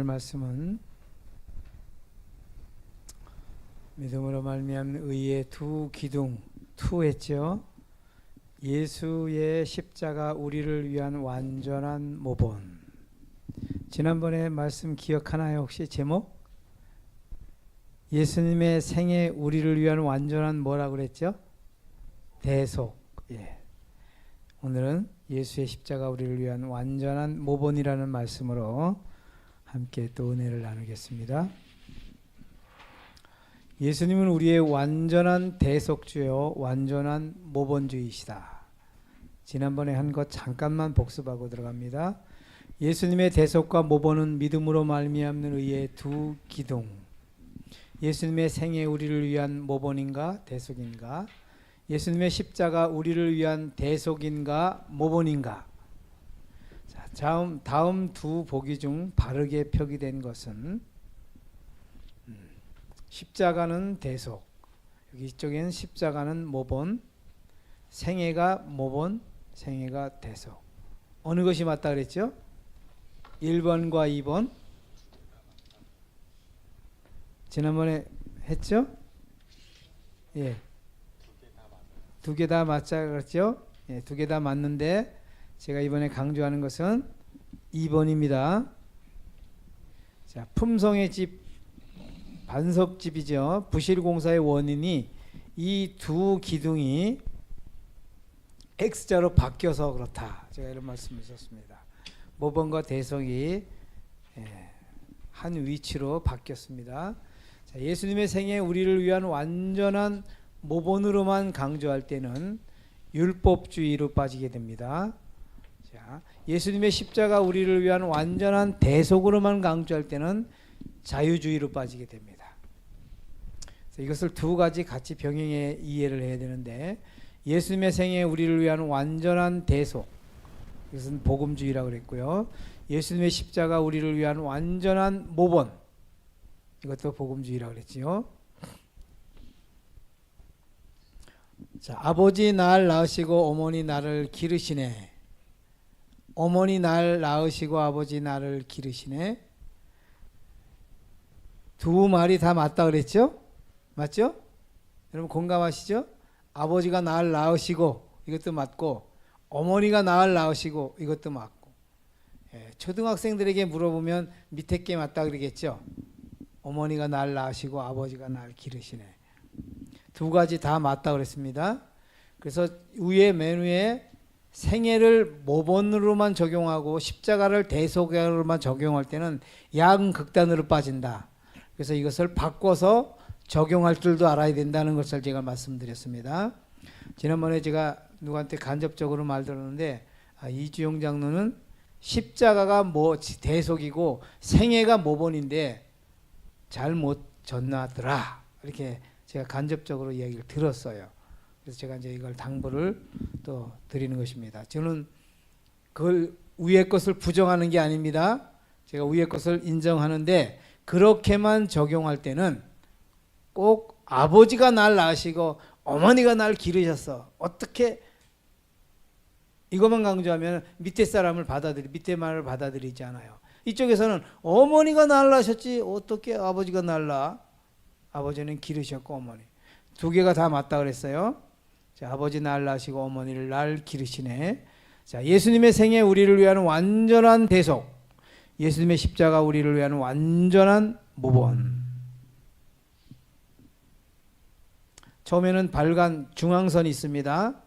말씀은 믿음으로 말미암는 의의 두 기둥, 투했죠. 예수의 십자가 우리를 위한 완전한 모본. 지난번에 말씀 기억하나요? 혹시 제목? 예수님의 생애 우리를 위한 완전한 뭐라고 그랬죠? 대속. 예. 오늘은 예수의 십자가 우리를 위한 완전한 모본이라는 말씀으로 함께 또 은혜를 나누겠습니다. 예수님은 우리의 완전한 대속주요, 완전한 모본주이시다. 지난번에 한 것 잠깐만 복습하고 들어갑니다. 예수님의 대속과 모본은 믿음으로 말미암는 의의 두 기둥. 예수님의 생애 우리를 위한 모본인가 대속인가? 예수님의 십자가 우리를 위한 대속인가 모본인가? 자, 다음 두 보기 중 바르게 표기된 것은 십자가는 대속, 여기 이쪽에는 십자가는 모본, 생애가 모본, 생애가 대속. 어느 것이 맞다 그랬죠? 1번과 2번. 지난번에 했죠? 예. 두 개 다 맞자 그랬죠? 예, 두 개 다 맞는데 제가 이번에 강조하는 것은 2번입니다. 자, 품성의 집, 반석집이죠. 부실공사의 원인이 이 두 기둥이 X자로 바뀌어서 그렇다. 제가 이런 말씀을 썼습니다. 모본과 대속이 한 위치로 바뀌었습니다. 자, 예수님의 생애 우리를 위한 완전한 모본으로만 강조할 때는 율법주의로 빠지게 됩니다. 자, 예수님의 십자가 우리를 위한 완전한 대속으로만 강조할 때는 자유주의로 빠지게 됩니다. 이것을 두 가지 같이 병행해 이해를 해야 되는데, 예수님의 생애 우리를 위한 완전한 대속, 이것은 복음주의라고 그랬고요. 예수님의 십자가 우리를 위한 완전한 모본, 이것도 복음주의라고 그랬지요. 자, 아버지 날 낳으시고 어머니 나를 기르시네. 어머니 날 낳으시고 아버지 나를 기르시네. 두 말이 다 맞다 그랬죠? 맞죠? 여러분 공감하시죠? 아버지가 날 낳으시고 이것도 맞고, 어머니가 날 낳으시고 이것도 맞고. 예, 초등학생들에게 물어보면 밑에 게 맞다 그러겠죠? 어머니가 날 낳으시고 아버지가 날 기르시네. 두 가지 다 맞다 그랬습니다. 그래서 위에 맨 위에 생애를 모본으로만 적용하고 십자가를 대속으로만 적용할 때는 양극단으로 빠진다. 그래서 이것을 바꿔서 적용할 줄도 알아야 된다는 것을 제가 말씀드렸습니다. 지난번에 제가 누구한테 간접적으로 말 들었는데, 이주영 장로는 십자가가 대속이고 생애가 모본인데 잘못 전하더라, 이렇게 제가 간접적으로 이야기를 들었어요. 그래서 제가 이제 이걸 당부를 또 드리는 것입니다. 저는 그걸 위의 것을 부정하는 게 아닙니다. 제가 위의 것을 인정하는데, 그렇게만 적용할 때는 꼭 아버지가 날 낳으시고 어머니가 날 기르셨어, 어떻게 이것만 강조하면 밑에 사람을 밑에 말을 받아들이지 않아요. 이쪽에서는 어머니가 날 낳으셨지 어떻게 아버지가 날 낳아? 아버지는 기르셨고 어머니. 두 개가 다 맞다 그랬어요. 자, 아버지 날 낳으시고 어머니를 날 기르시네. 자, 예수님의 생애 우리를 위한 완전한 대속, 예수님의 십자가 우리를 위한 완전한 모본. 처음에는 발간 중앙선이 있습니다.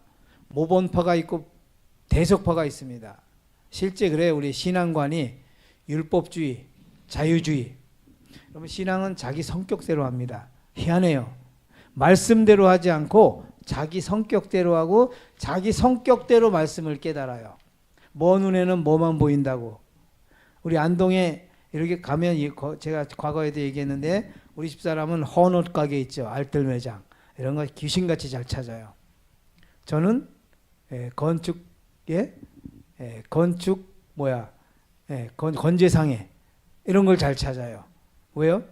모본파가 있고 대속파가 있습니다. 실제 그래요. 우리 신앙관이 율법주의, 자유주의. 그러면 신앙은 자기 성격대로 합니다. 희한해요. 말씀대로 하지 않고 자기 성격대로 하고 자기 성격대로 말씀을 깨달아요. 먼 눈에는 뭐만 보인다고. 우리 안동에 이렇게 가면, 제가 과거에도 얘기했는데, 우리 집사람은 헌옷 가게 있죠. 알뜰 매장. 이런 거 귀신같이 잘 찾아요. 저는 건재상에 이런 걸 잘 찾아요. 왜요?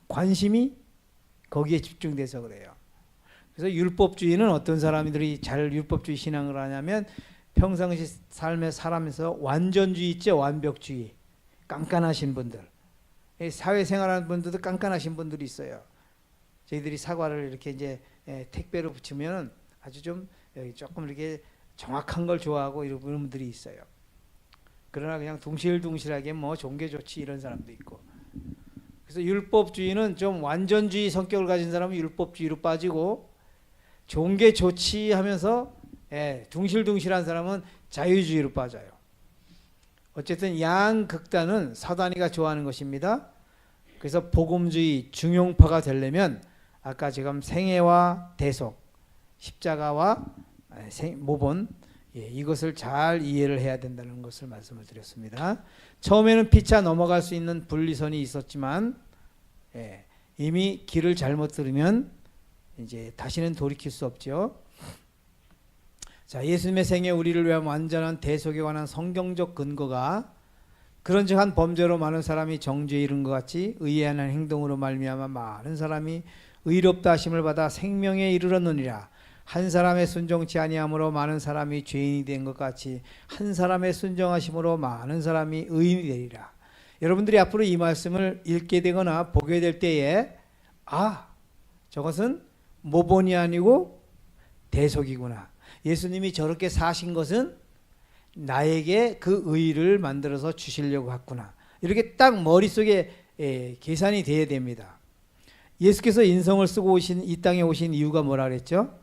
관심이 거기에 집중돼서 그래요. 그래서 율법주의는 어떤 사람들이 잘 율법주의 신앙을 하냐면, 평상시 삶에 살아면서 완전주의 있죠. 완벽주의. 깐깐하신 분들. 사회생활하는 분들도 깐깐하신 분들이 있어요. 저희들이 사과를 이렇게 이제 택배로 붙이면 아주 좀 조금 이렇게 정확한 걸 좋아하고 이런 분들이 있어요. 그러나 그냥 둥실둥실하게 뭐 좋은 게 좋지 이런 사람도 있고. 그래서 율법주의는 좀 완전주의 성격을 가진 사람은 율법주의로 빠지고, 좋은 게 좋지 하면서 둥실둥실한 사람은 자유주의로 빠져요. 어쨌든 양극단은 사단이가 좋아하는 것입니다. 그래서 복음주의 중용파가 되려면 아까 지금 생애와 대속, 십자가와 모본, 이것을 잘 이해를 해야 된다는 것을 말씀을 드렸습니다. 처음에는 피차 넘어갈 수 있는 분리선이 있었지만 이미 길을 잘못 들으면 이제 다시는 돌이킬 수 없죠. 자, 예수님의 생애 우리를 위한 완전한 대속에 관한 성경적 근거가, 그런즉 한 범죄로 많은 사람이 정죄에 이른 것 같이 의에 하는 행동으로 말미암아 많은 사람이 의롭다 하심을 받아 생명에 이르렀느니라. 한 사람의 순종치 아니함으로 많은 사람이 죄인이 된 것 같이 한 사람의 순종하심으로 많은 사람이 의인이 되리라. 여러분들이 앞으로 이 말씀을 읽게 되거나 보게 될 때에 저것은 모본이 아니고 대속이구나. 예수님이 저렇게 사신 것은 나에게 그 의를 만들어서 주시려고 했구나. 이렇게 딱 머릿속에 계산이 돼야 됩니다. 예수께서 인성을 쓰고 이 땅에 오신 이유가 뭐라 그랬죠?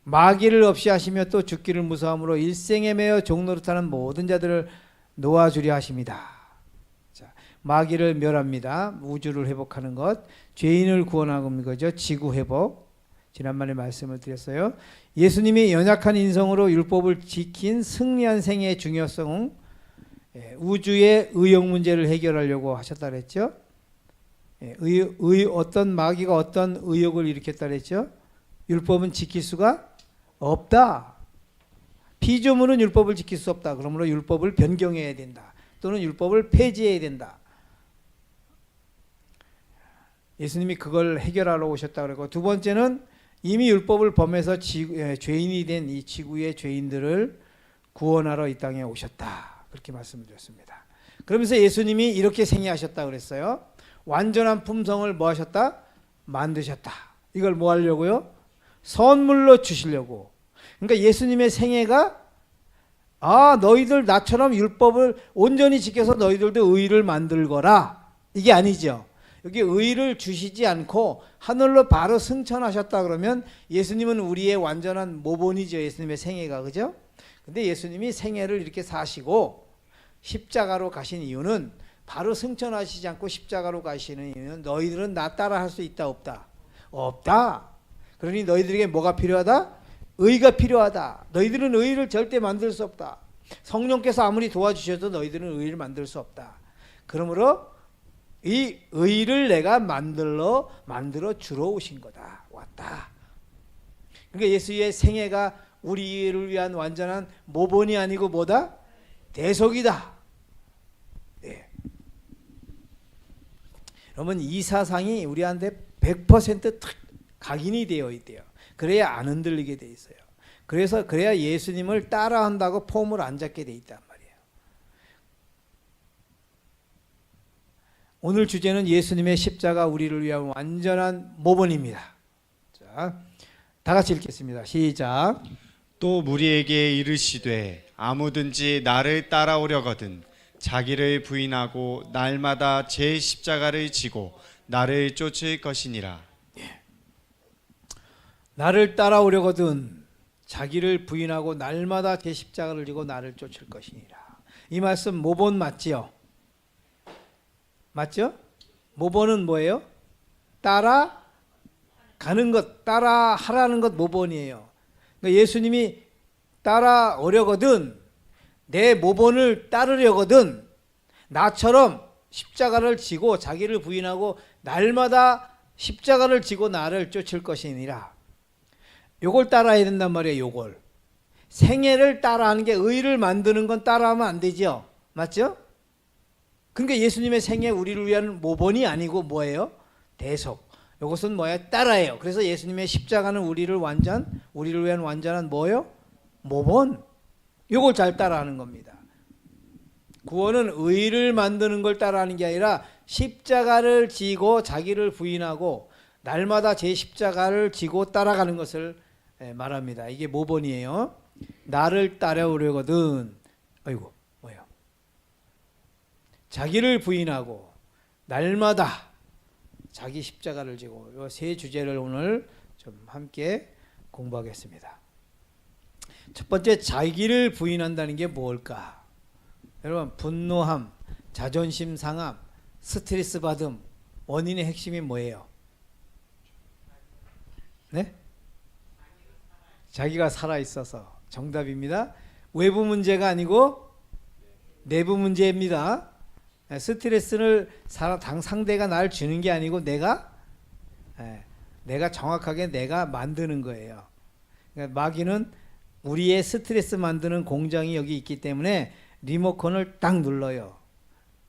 마귀를 없이 하시며 또 죽기를 무서함으로 일생에 매여 종노릇하는 모든 자들을 놓아주려 하십니다. 자, 마귀를 멸합니다. 우주를 회복하는 것, 죄인을 구원하는 거죠. 지구 회복. 지난번에 말씀을 드렸어요. 예수님이 연약한 인성으로 율법을 지킨 승리한 생애의 중요성은 우주의 의욕 문제를 해결하려고 하셨다 그랬죠. 어떤 마귀가 어떤 의욕을 일으켰다 그랬죠. 율법은 지킬 수가 없다. 피조물은 율법을 지킬 수 없다. 그러므로 율법을 변경해야 된다. 또는 율법을 폐지해야 된다. 예수님이 그걸 해결하러 오셨다 그러고, 두 번째는 이미 율법을 범해서 죄인이 된 이 지구의 죄인들을 구원하러 이 땅에 오셨다. 그렇게 말씀드렸습니다. 그러면서 예수님이 이렇게 생애하셨다 그랬어요. 완전한 품성을 뭐 하셨다? 만드셨다. 이걸 뭐 하려고요? 선물로 주시려고. 그러니까 예수님의 생애가 너희들 나처럼 율법을 온전히 지켜서 너희들도 의를 만들거라. 이게 아니죠. 여기 의를 주시지 않고 하늘로 바로 승천하셨다 그러면 예수님은 우리의 완전한 모본이죠. 예수님의 생애가. 그죠? 근데 예수님이 생애를 이렇게 사시고 십자가로 가신 이유는, 바로 승천하시지 않고 십자가로 가시는 이유는 너희들은 나 따라 할 수 있다 없다? 없다. 그러니 너희들에게 뭐가 필요하다? 의가 필요하다. 너희들은 의를 절대 만들 수 없다. 성령께서 아무리 도와주셔도 너희들은 의를 만들 수 없다. 그러므로 이 의를 내가 만들어 주러 오신 거다. 왔다. 그러니까 예수의 생애가 우리를 위한 완전한 모본이 아니고 뭐다? 대속이다. 네. 여러분, 이 사상이 우리한테 100% 각인이 되어 있대요. 그래야 안 흔들리게 돼 있어요. 그래야 예수님을 따라한다고 폼을 안 잡게 돼 있단 말이에요. 오늘 주제는 예수님의 십자가 우리를 위한 완전한 모본입니다. 자, 다 같이 읽겠습니다. 시작. 또 무리에게 이르시되 아무든지 나를 따라오려거든 자기를 부인하고 날마다 제 십자가를 지고 나를 쫓을 것이니라. 나를 따라오려거든 자기를 부인하고 날마다 제 십자가를 지고 나를 쫓을 것이니라. 이 말씀 모본 맞지요? 맞죠? 모본은 뭐예요? 따라가는 것, 따라하라는 것 모본이에요. 그러니까 예수님이 따라오려거든, 내 모본을 따르려거든 나처럼 십자가를 지고 자기를 부인하고 날마다 십자가를 지고 나를 쫓을 것이니라. 요걸 따라야 된단 말이에요. 요걸. 생애를 따라하는 게, 의를 만드는 건 따라하면 안 되죠. 맞죠? 그러니까 예수님의 생애 우리를 위한 모본이 아니고 뭐예요? 대속. 이것은 뭐야? 따라예요. 그래서 예수님의 십자가는 우리를 위한 완전한 뭐예요? 모본. 이걸 잘 따라하는 겁니다. 구원은 의를 만드는 걸 따라하는 게 아니라 십자가를 지고 자기를 부인하고 날마다 제 십자가를 지고 따라가는 것을 말합니다. 이게 모본이에요. 나를 따라오려거든. 아이고 뭐예요? 자기를 부인하고 날마다 자기 십자가를 지고 이 세 주제를 오늘 좀 함께 공부하겠습니다. 첫 번째, 자기를 부인한다는 게 뭘까? 여러분, 분노함, 자존심 상함, 스트레스 받음, 원인의 핵심이 뭐예요? 네? 자기가 살아있어서 정답입니다. 외부 문제가 아니고 내부 문제입니다. 스트레스를 상대가 날 주는 게 아니고 내가 정확하게 내가 만드는 거예요. 그러니까 마귀는 우리의 스트레스 만드는 공장이 여기 있기 때문에 리모컨을 딱 눌러요.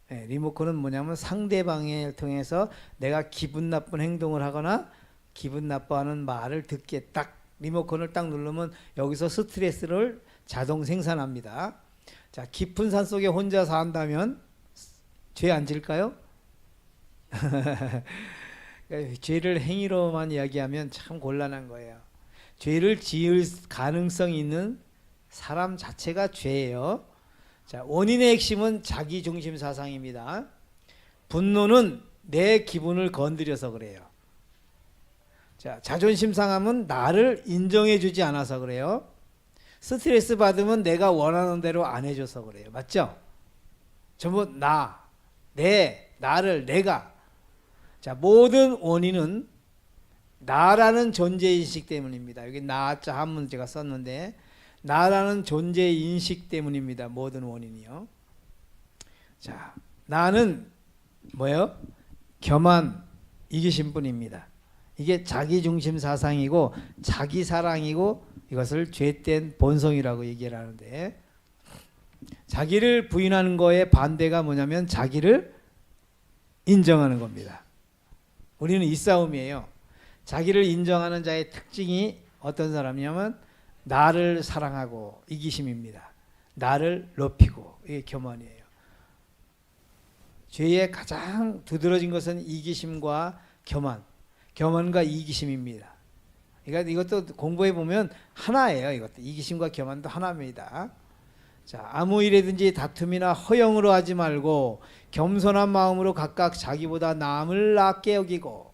리모컨은 뭐냐면 상대방을 통해서 내가 기분 나쁜 행동을 하거나 기분 나빠하는 말을 듣게 딱 리모컨을 딱 누르면 여기서 스트레스를 자동 생산합니다. 자, 깊은 산 속에 혼자 산다면 죄 안 질까요? 죄를 행위로만 이야기하면 참 곤란한 거예요. 죄를 지을 가능성이 있는 사람 자체가 죄예요. 자, 원인의 핵심은 자기중심 사상입니다. 분노는 내 기분을 건드려서 그래요. 자, 자존심 상함은 나를 인정해 주지 않아서 그래요. 스트레스 받으면 내가 원하는 대로 안 해줘서 그래요. 맞죠? 전부 나를, 내가. 자, 모든 원인은 나라는 존재인식 때문입니다. 여기 나자 한문 제가 썼는데 나라는 존재인식 때문입니다. 모든 원인이요. 자, 나는 뭐예요? 겸한 이기신 분입니다. 이게 자기중심 사상이고 자기사랑이고 이것을 죄된 본성이라고 얘기를 하는데, 자기를 부인하는 거의 반대가 뭐냐면 자기를 인정하는 겁니다. 우리는 이 싸움이에요. 자기를 인정하는 자의 특징이 어떤 사람이냐면 나를 사랑하고 이기심입니다. 나를 높이고, 이게 겸손이에요. 죄의 가장 두드러진 것은 이기심과 겸손과 이기심입니다. 그러니까 이것도 공부해 보면 하나예요. 이것도 이기심과 겸손도 하나입니다. 자, 아무 일에든지 다툼이나 허영으로 하지 말고 겸손한 마음으로 각각 자기보다 남을 낮게 여기고.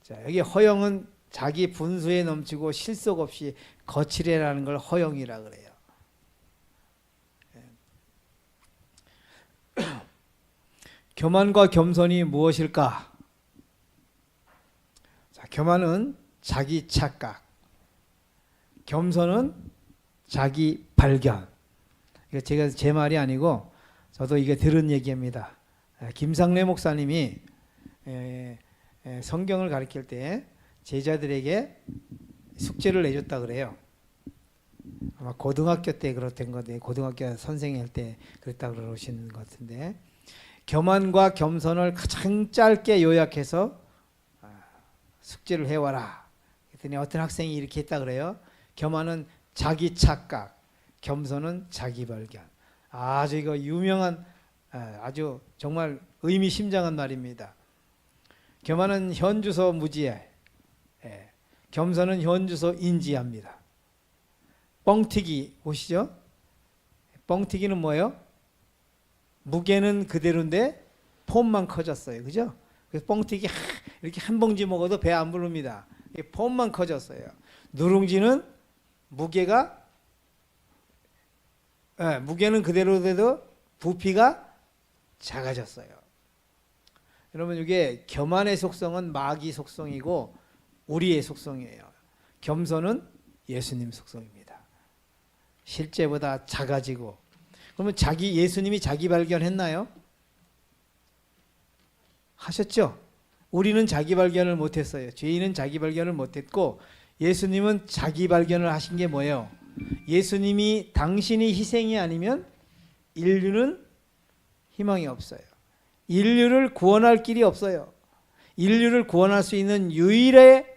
자, 여기 허영은 자기 분수에 넘치고 실속 없이 거칠애라는 걸 허영이라 그래요. 교만과 겸손이 무엇일까? 자, 교만은 자기 착각, 겸손은 자기 발견. 이거 제가 제 말이 아니고 저도 이게 들은 얘기입니다. 김상래 목사님이 성경을 가르칠 때 제자들에게 숙제를 내줬다 그래요. 아마 고등학교 때 그렇던 건데, 고등학교 선생님 할 때 그랬다 그러시는 것 같은데, 교만과 겸손을 가장 짧게 요약해서 숙제를 해와라. 그랬더니 어떤 학생이 이렇게 했다 그래요. 교만은 자기 착각, 겸손은 자기 발견. 아주 이거 유명한, 아주 정말 의미심장한 말입니다. 교만은 현주소 무지해, 겸손은 현주소 인지합니다. 뻥튀기 보시죠? 뻥튀기는 뭐예요? 무게는 그대로인데 폼만 커졌어요. 그죠? 그래서 뻥튀기 이렇게 한 봉지 먹어도 배 안 부릅니다. 폼만 커졌어요. 누룽지는 무게는 그대로 돼도 부피가 작아졌어요. 여러분, 이게 교만의 속성은 마귀 속성이고 우리의 속성이에요. 겸손은 예수님 속성입니다. 실제보다 작아지고. 그러면 예수님이 자기 발견했나요? 하셨죠? 우리는 자기 발견을 못했어요. 죄인은 자기 발견을 못했고, 예수님은 자기 발견을 하신 게 뭐예요? 예수님이 당신이 희생이 아니면 인류는 희망이 없어요. 인류를 구원할 길이 없어요. 인류를 구원할 수 있는 유일의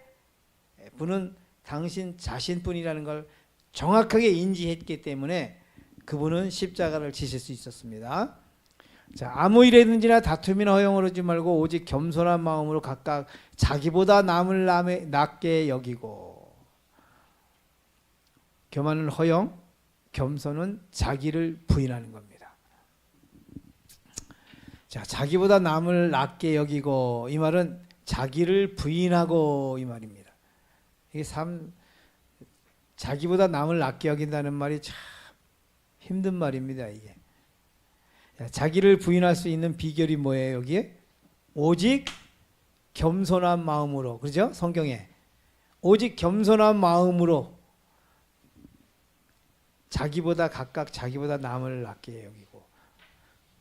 분은 당신 자신뿐이라는 걸 정확하게 인지했기 때문에 그분은 십자가를 지실 수 있었습니다. 자, 아무 일에든지나 다툼이나 허영을 하지 말고 오직 겸손한 마음으로 각각 자기보다 남을 낮게 여기고. 교만은 허영, 겸손은 자기를 부인하는 겁니다. 자, 자기보다 남을 낮게 여기고, 이 말은 자기를 부인하고 이 말입니다. 이게 자기보다 남을 낮게 여긴다는 말이 참 힘든 말입니다. 이게 자기를 부인할 수 있는 비결이 뭐예요? 여기에 오직 겸손한 마음으로, 그렇죠? 성경에 오직 겸손한 마음으로 각각 자기보다 남을 낮게 여기고.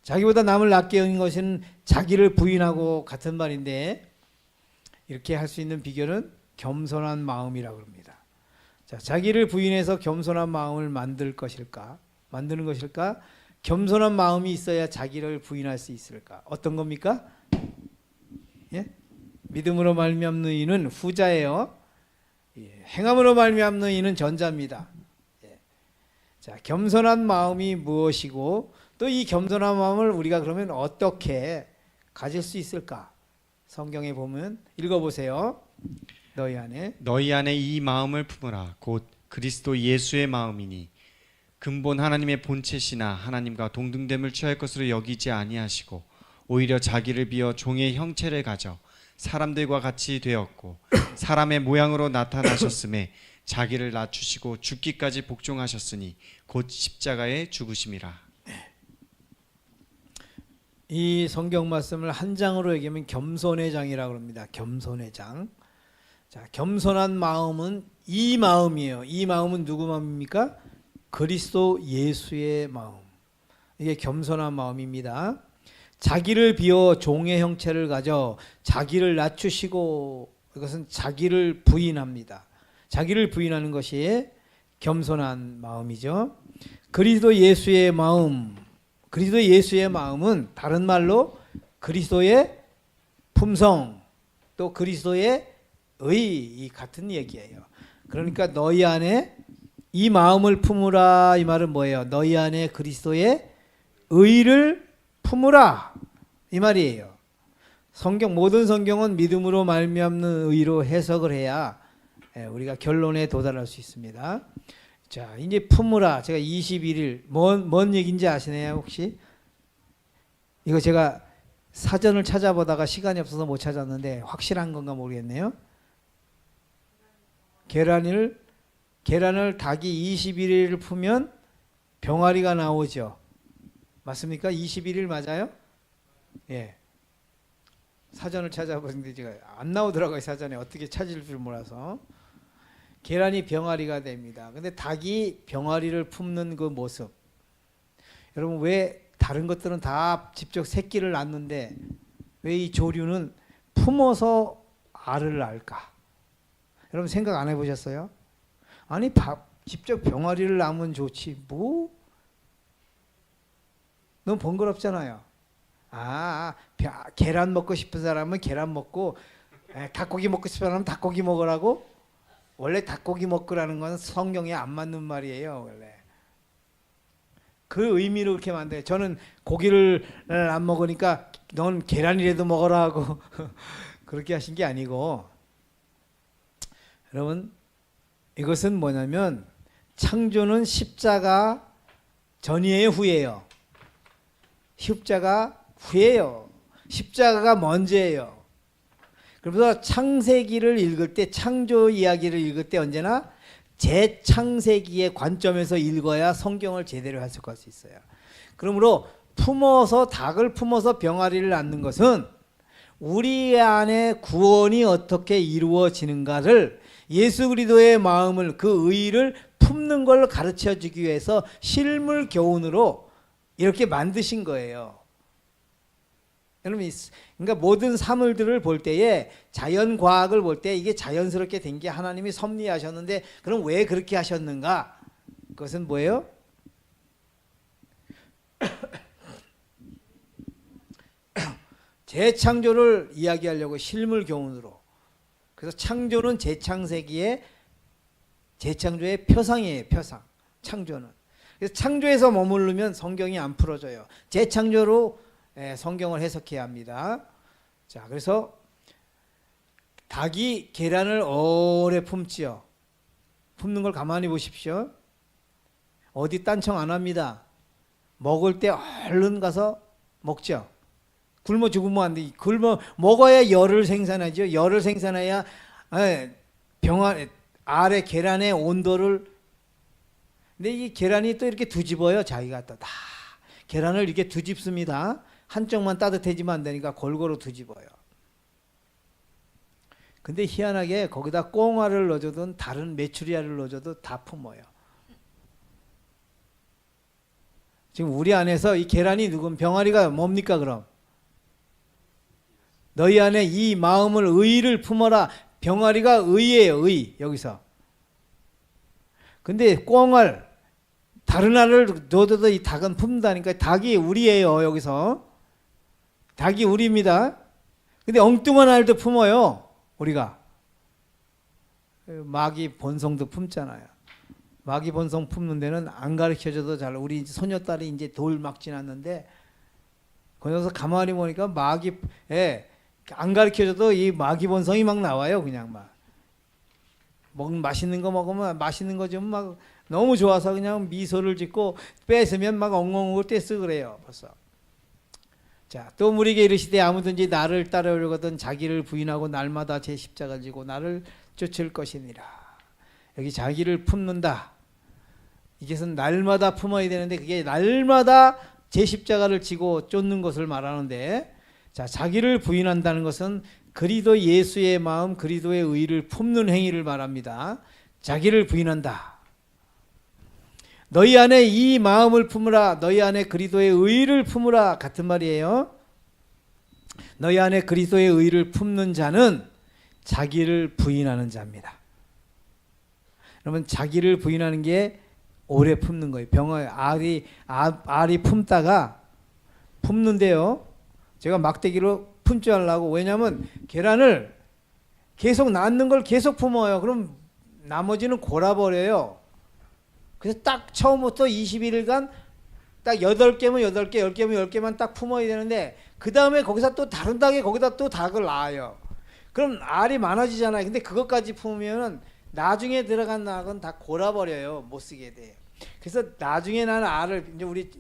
자기보다 남을 낮게 여긴 것은 자기를 부인하고 같은 말인데, 이렇게 할 수 있는 비결은 겸손한 마음이라고 합니다. 자, 자기를 부인해서 겸손한 마음을 만드는 것일까? 겸손한 마음이 있어야 자기를 부인할 수 있을까? 어떤 겁니까? 예? 믿음으로 말미암는 이는 후자예요. 예. 행함으로 말미암는 이는 전자입니다. 예. 자, 겸손한 마음이 무엇이고 또 이 겸손한 마음을 우리가 그러면 어떻게 가질 수 있을까? 성경에 보면 읽어보세요. 너희 안에 이 마음을 품으라. 곧 그리스도 예수의 마음이니 근본 하나님의 본체시나 하나님과 동등됨을 취할 것으로 여기지 아니하시고 오히려 자기를 비어 종의 형체를 가져 사람들과 같이 되었고 사람의 모양으로 나타나셨음에 자기를 낮추시고 죽기까지 복종하셨으니 곧 십자가에 죽으심이라. 이 성경 말씀을 한 장으로 얘기하면 겸손의 장이라고 합니다. 겸손의 장. 자, 겸손한 마음은 이 마음이에요. 이 마음은 누구 마음입니까? 그리스도 예수의 마음. 이게 겸손한 마음입니다. 자기를 비워 종의 형체를 가져 자기를 낮추시고, 이것은 자기를 부인합니다. 자기를 부인하는 것이 겸손한 마음이죠. 그리스도 예수의 마음. 그리스도 예수의 마음은 다른 말로 그리스도의 품성, 또 그리스도의 의, 같은 얘기예요. 그러니까 너희 안에 이 마음을 품으라, 이 말은 뭐예요? 너희 안에 그리스도의 의를 품으라, 이 말이에요. 모든 성경은 믿음으로 말미암는 의로 해석을 해야 우리가 결론에 도달할 수 있습니다. 자, 이제 품으라. 제가 21일 뭔 얘기인지 아시나요, 혹시? 이거 제가 사전을 찾아보다가 시간이 없어서 못 찾았는데 확실한 건가 모르겠네요. 계란을 닭이 21일을 풀면 병아리가 나오죠. 맞습니까? 21일 맞아요? 예. 사전을 찾아보는데 제가 안 나오더라고요. 사전에 어떻게 찾을 줄 몰라서. 계란이 병아리가 됩니다. 근데 닭이 병아리를 품는 그 모습, 여러분 왜 다른 것들은 다 직접 새끼를 낳는데 왜 이 조류는 품어서 알을 낳을까? 여러분 생각 안 해보셨어요? 아니 직접 병아리를 낳으면 좋지 뭐? 너무 번거롭잖아요. 계란 먹고 싶은 사람은 계란 먹고 닭고기 먹고 싶은 사람은 닭고기 먹으라고? 원래 닭고기 먹으라는 건 성경에 안 맞는 말이에요. 원래 그 의미로 그렇게 만들어요. 저는 고기를 안 먹으니까 넌 계란이라도 먹어라 하고 그렇게 하신 게 아니고, 여러분 이것은 뭐냐면 창조는 십자가 전이에요, 후예요? 십자가 후예요. 십자가가 먼저예요. 그래서 창세기를 읽을 때, 창조 이야기를 읽을 때 언제나 재창세기의 관점에서 읽어야 성경을 제대로 해석할 수 있어요. 그러므로 닭을 품어서 병아리를 낳는 것은 우리 안에 구원이 어떻게 이루어지는가를, 예수 그리스도의 마음을, 그 의를 품는 걸 가르쳐 주기 위해서 실물 교훈으로 이렇게 만드신 거예요. 여러분, 그러니까 모든 사물들을 볼 때에, 자연과학을 볼 때 이게 자연스럽게 된 게 하나님이 섭리하셨는데, 그럼 왜 그렇게 하셨는가? 그것은 뭐예요? 재창조를 이야기하려고 실물 교훈으로. 그래서 창조는 재창조의 표상이에요. 표상. 창조는. 그래서 창조에서 머무르면 성경이 안 풀어져요. 재창조로 성경을 해석해야 합니다. 자, 그래서 닭이 계란을 오래 품지요. 품는 걸 가만히 보십시오. 어디 딴청 안 합니다. 먹을 때 얼른 가서 먹죠. 굶어 죽으면 안 돼. 굶어 먹어야 열을 생산하죠. 열을 생산해야 병 아래 계란의 온도를. 근데 이 계란이 또 이렇게 뒤집어요. 자기가 또 다 계란을 이렇게 뒤집습니다. 한쪽만 따뜻해지면 안 되니까 골고루 뒤집어요. 근데 희한하게 거기다 꽁알을 넣어줘도 다른 메추리알을 넣어줘도 다 품어요. 지금 우리 안에서 이 계란이 누군 병아리가 뭡니까 그럼? 너희 안에 이 마음을 의를 품어라. 병아리가 의예요. 의 여기서. 근데 꽁알 다른 알을 넣어도 이 닭은 품는다니까. 닭이 우리예요. 여기서. 닭이 우리입니다. 근데 엉뚱한 알도 품어요. 우리가. 마귀 본성도 품잖아요. 마귀 본성 품는 데는 안 가르쳐줘도 잘. 우리 소녀딸이 이제 돌 막 지났는데 거기서 가만히 보니까 마귀에 안 가르쳐줘도 이 마귀 본성이 막 나와요. 그냥 막. 맛있는 거 먹으면 맛있는 거 좀 막 너무 좋아서 그냥 미소를 짓고 뺏으면 막 엉엉 떼쓰 그래요. 벌써. 자, 또 우리에게 이르시되 아무든지 나를 따르려거든 자기를 부인하고 날마다 제 십자가를 지고 나를 쫓을 것이니라. 여기 자기를 품는다. 이것은 날마다 품어야 되는데 그게 날마다 제 십자가를 지고 쫓는 것을 말하는데, 자, 자기를 부인한다는 것은 그리스도 예수의 마음, 그리스도의 의를 품는 행위를 말합니다. 자기를 부인한다. 너희 안에 이 마음을 품으라. 너희 안에 그리스도의 의를 품으라. 같은 말이에요. 너희 안에 그리스도의 의를 품는 자는 자기를 부인하는 자입니다. 여러분, 자기를 부인하는 게 오래 품는 거예요. 알이 품다가 품는데요. 제가 막대기로 품지 않으려고. 왜냐하면 계란을 계속 낳는 걸 계속 품어요. 그럼 나머지는 골아버려요. 그래서 딱 처음부터 21일간 딱 8개면 8개, 10개면 10개만 딱 품어야 되는데 그 다음에 거기서 또 다른 닭에 거기다 또 닭을 낳아요. 그럼 알이 많아지잖아요. 근데 그것까지 품으면 나중에 들어간 닭은 다 골아버려요. 못 쓰게 돼요. 그래서 나중에 나는 알을 이제 우리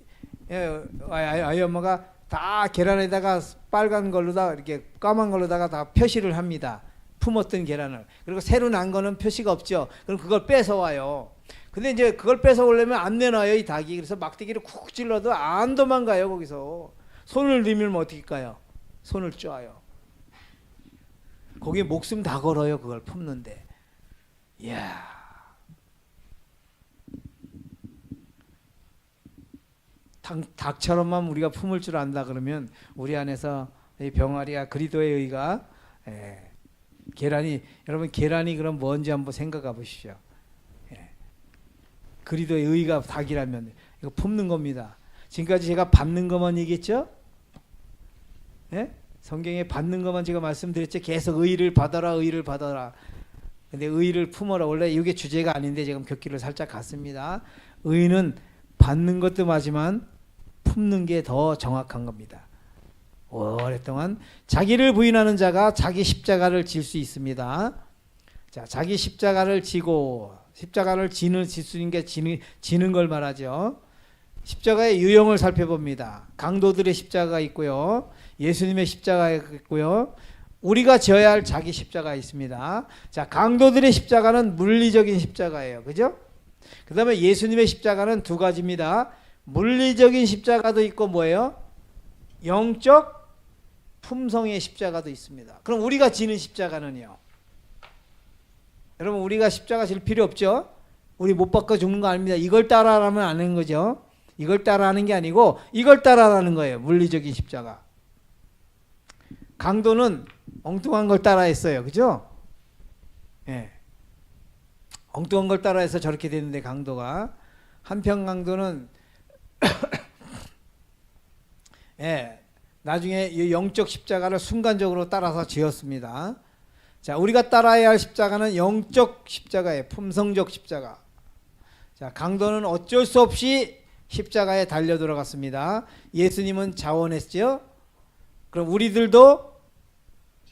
아이 엄마가 다 계란에다가 빨간 걸로다 이렇게 까만 걸로다가 다 표시를 합니다. 품었던 계란을. 그리고 새로 난 거는 표시가 없죠. 그럼 그걸 뺏어와요. 근데 이제 그걸 뺏어오려면 안 내놔요, 이 닭이. 그래서 막대기를 쿡 찔러도 안 도망가요, 거기서. 손을 내밀면 어떻게 까요? 손을 쪼아요. 거기에 목숨 다 걸어요, 그걸 품는데. 이야. 닭처럼만 우리가 품을 줄 안다 그러면 우리 안에서 이 병아리가 그리스도의 의가 계란이, 여러분 계란이 그럼 뭔지 한번 생각해 보십시오. 그리스도의 의가 닭이라면 이거 품는 겁니다. 지금까지 제가 받는 것만 얘기했죠? 예? 성경에 받는 것만 제가 말씀드렸죠. 계속 의를 받아라, 의를 받아라. 근데 의를 품어라. 원래 이게 주제가 아닌데 지금 곁길을 살짝 갔습니다. 의는 받는 것도 맞지만 품는 게 더 정확한 겁니다. 오랫동안 자기를 부인하는 자가 자기 십자가를 질 수 있습니다. 자, 자기 십자가를 지고, 십자가를 질 수 있는 게 지는 걸 말하죠. 십자가의 유형을 살펴봅니다. 강도들의 십자가가 있고요. 예수님의 십자가가 있고요. 우리가 져야 할 자기 십자가가 있습니다. 자, 강도들의 십자가는 물리적인 십자가예요. 그죠? 그 다음에 예수님의 십자가는 두 가지입니다. 물리적인 십자가도 있고 뭐예요? 영적 품성의 십자가도 있습니다. 그럼 우리가 지는 십자가는요? 여러분, 우리가 십자가 질 필요 없죠? 우리 못 바꿔 죽는 거 아닙니다. 이걸 따라하면 안 하는 거죠. 이걸 따라하는 게 아니고 이걸 따라하는 거예요. 물리적인 십자가. 강도는 엉뚱한 걸 따라했어요. 그죠? 예. 엉뚱한 걸 따라해서 저렇게 되는데 강도가. 한편 강도는 예, 나중에 이 영적 십자가를 순간적으로 따라서 지었습니다. 자, 우리가 따라야 할 십자가는 영적 십자가예요. 품성적 십자가. 자, 강도는 어쩔 수 없이 십자가에 달려 들어갔습니다. 예수님은 자원했죠. 그럼 우리들도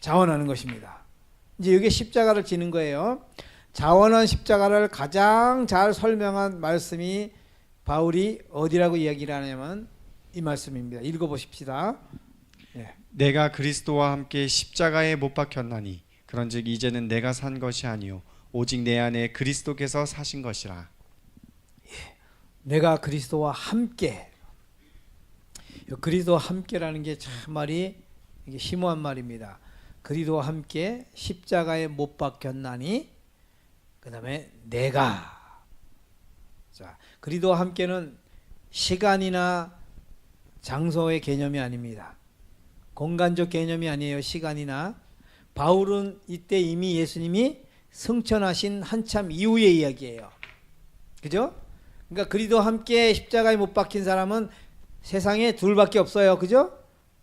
자원하는 것입니다. 이제 이게 십자가를 지는 거예요. 자원한 십자가를 가장 잘 설명한 말씀이 바울이 어디라고 이야기를 하냐면 이 말씀입니다. 읽어보십시다. 내가 그리스도와 함께 십자가에 못 박혔나니 그런즉 이제는 내가 산 것이 아니요 오직 내 안에 그리스도께서 사신 것이라. 내가 그리스도와 함께. 그리스도와 함께라는 게 참 말이 이게 심오한 말입니다. 그리스도와 함께 십자가에 못 박혔나니 그 다음에 내가. 자, 그리스도와 함께는 시간이나 장소의 개념이 아닙니다. 공간적 개념이 아니에요. 시간이나. 바울은 이때 이미 예수님이 승천하신 한참 이후의 이야기예요. 그죠? 그러니까 그리스도와 함께 십자가에 못 박힌 사람은 세상에 둘밖에 없어요. 그죠?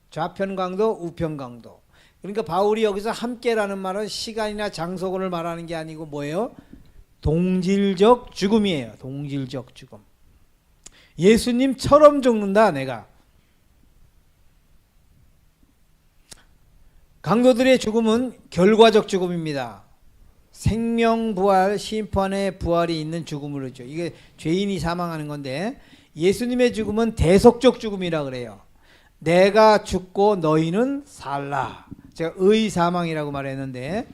좌편 강도, 우편 강도. 그러니까 바울이 여기서 함께라는 말은 시간이나 장소를 말하는 게 아니고 뭐예요? 동질적 죽음이에요. 동질적 죽음. 예수님처럼 죽는다 내가. 강도들의 죽음은 결과적 죽음입니다. 생명부활, 심판의 부활이 있는 죽음을 하죠. 이게 죄인이 사망하는 건데 예수님의 죽음은 대속적 죽음이라 그래요. 내가 죽고 너희는 살라. 제가 의사망이라고 말했는데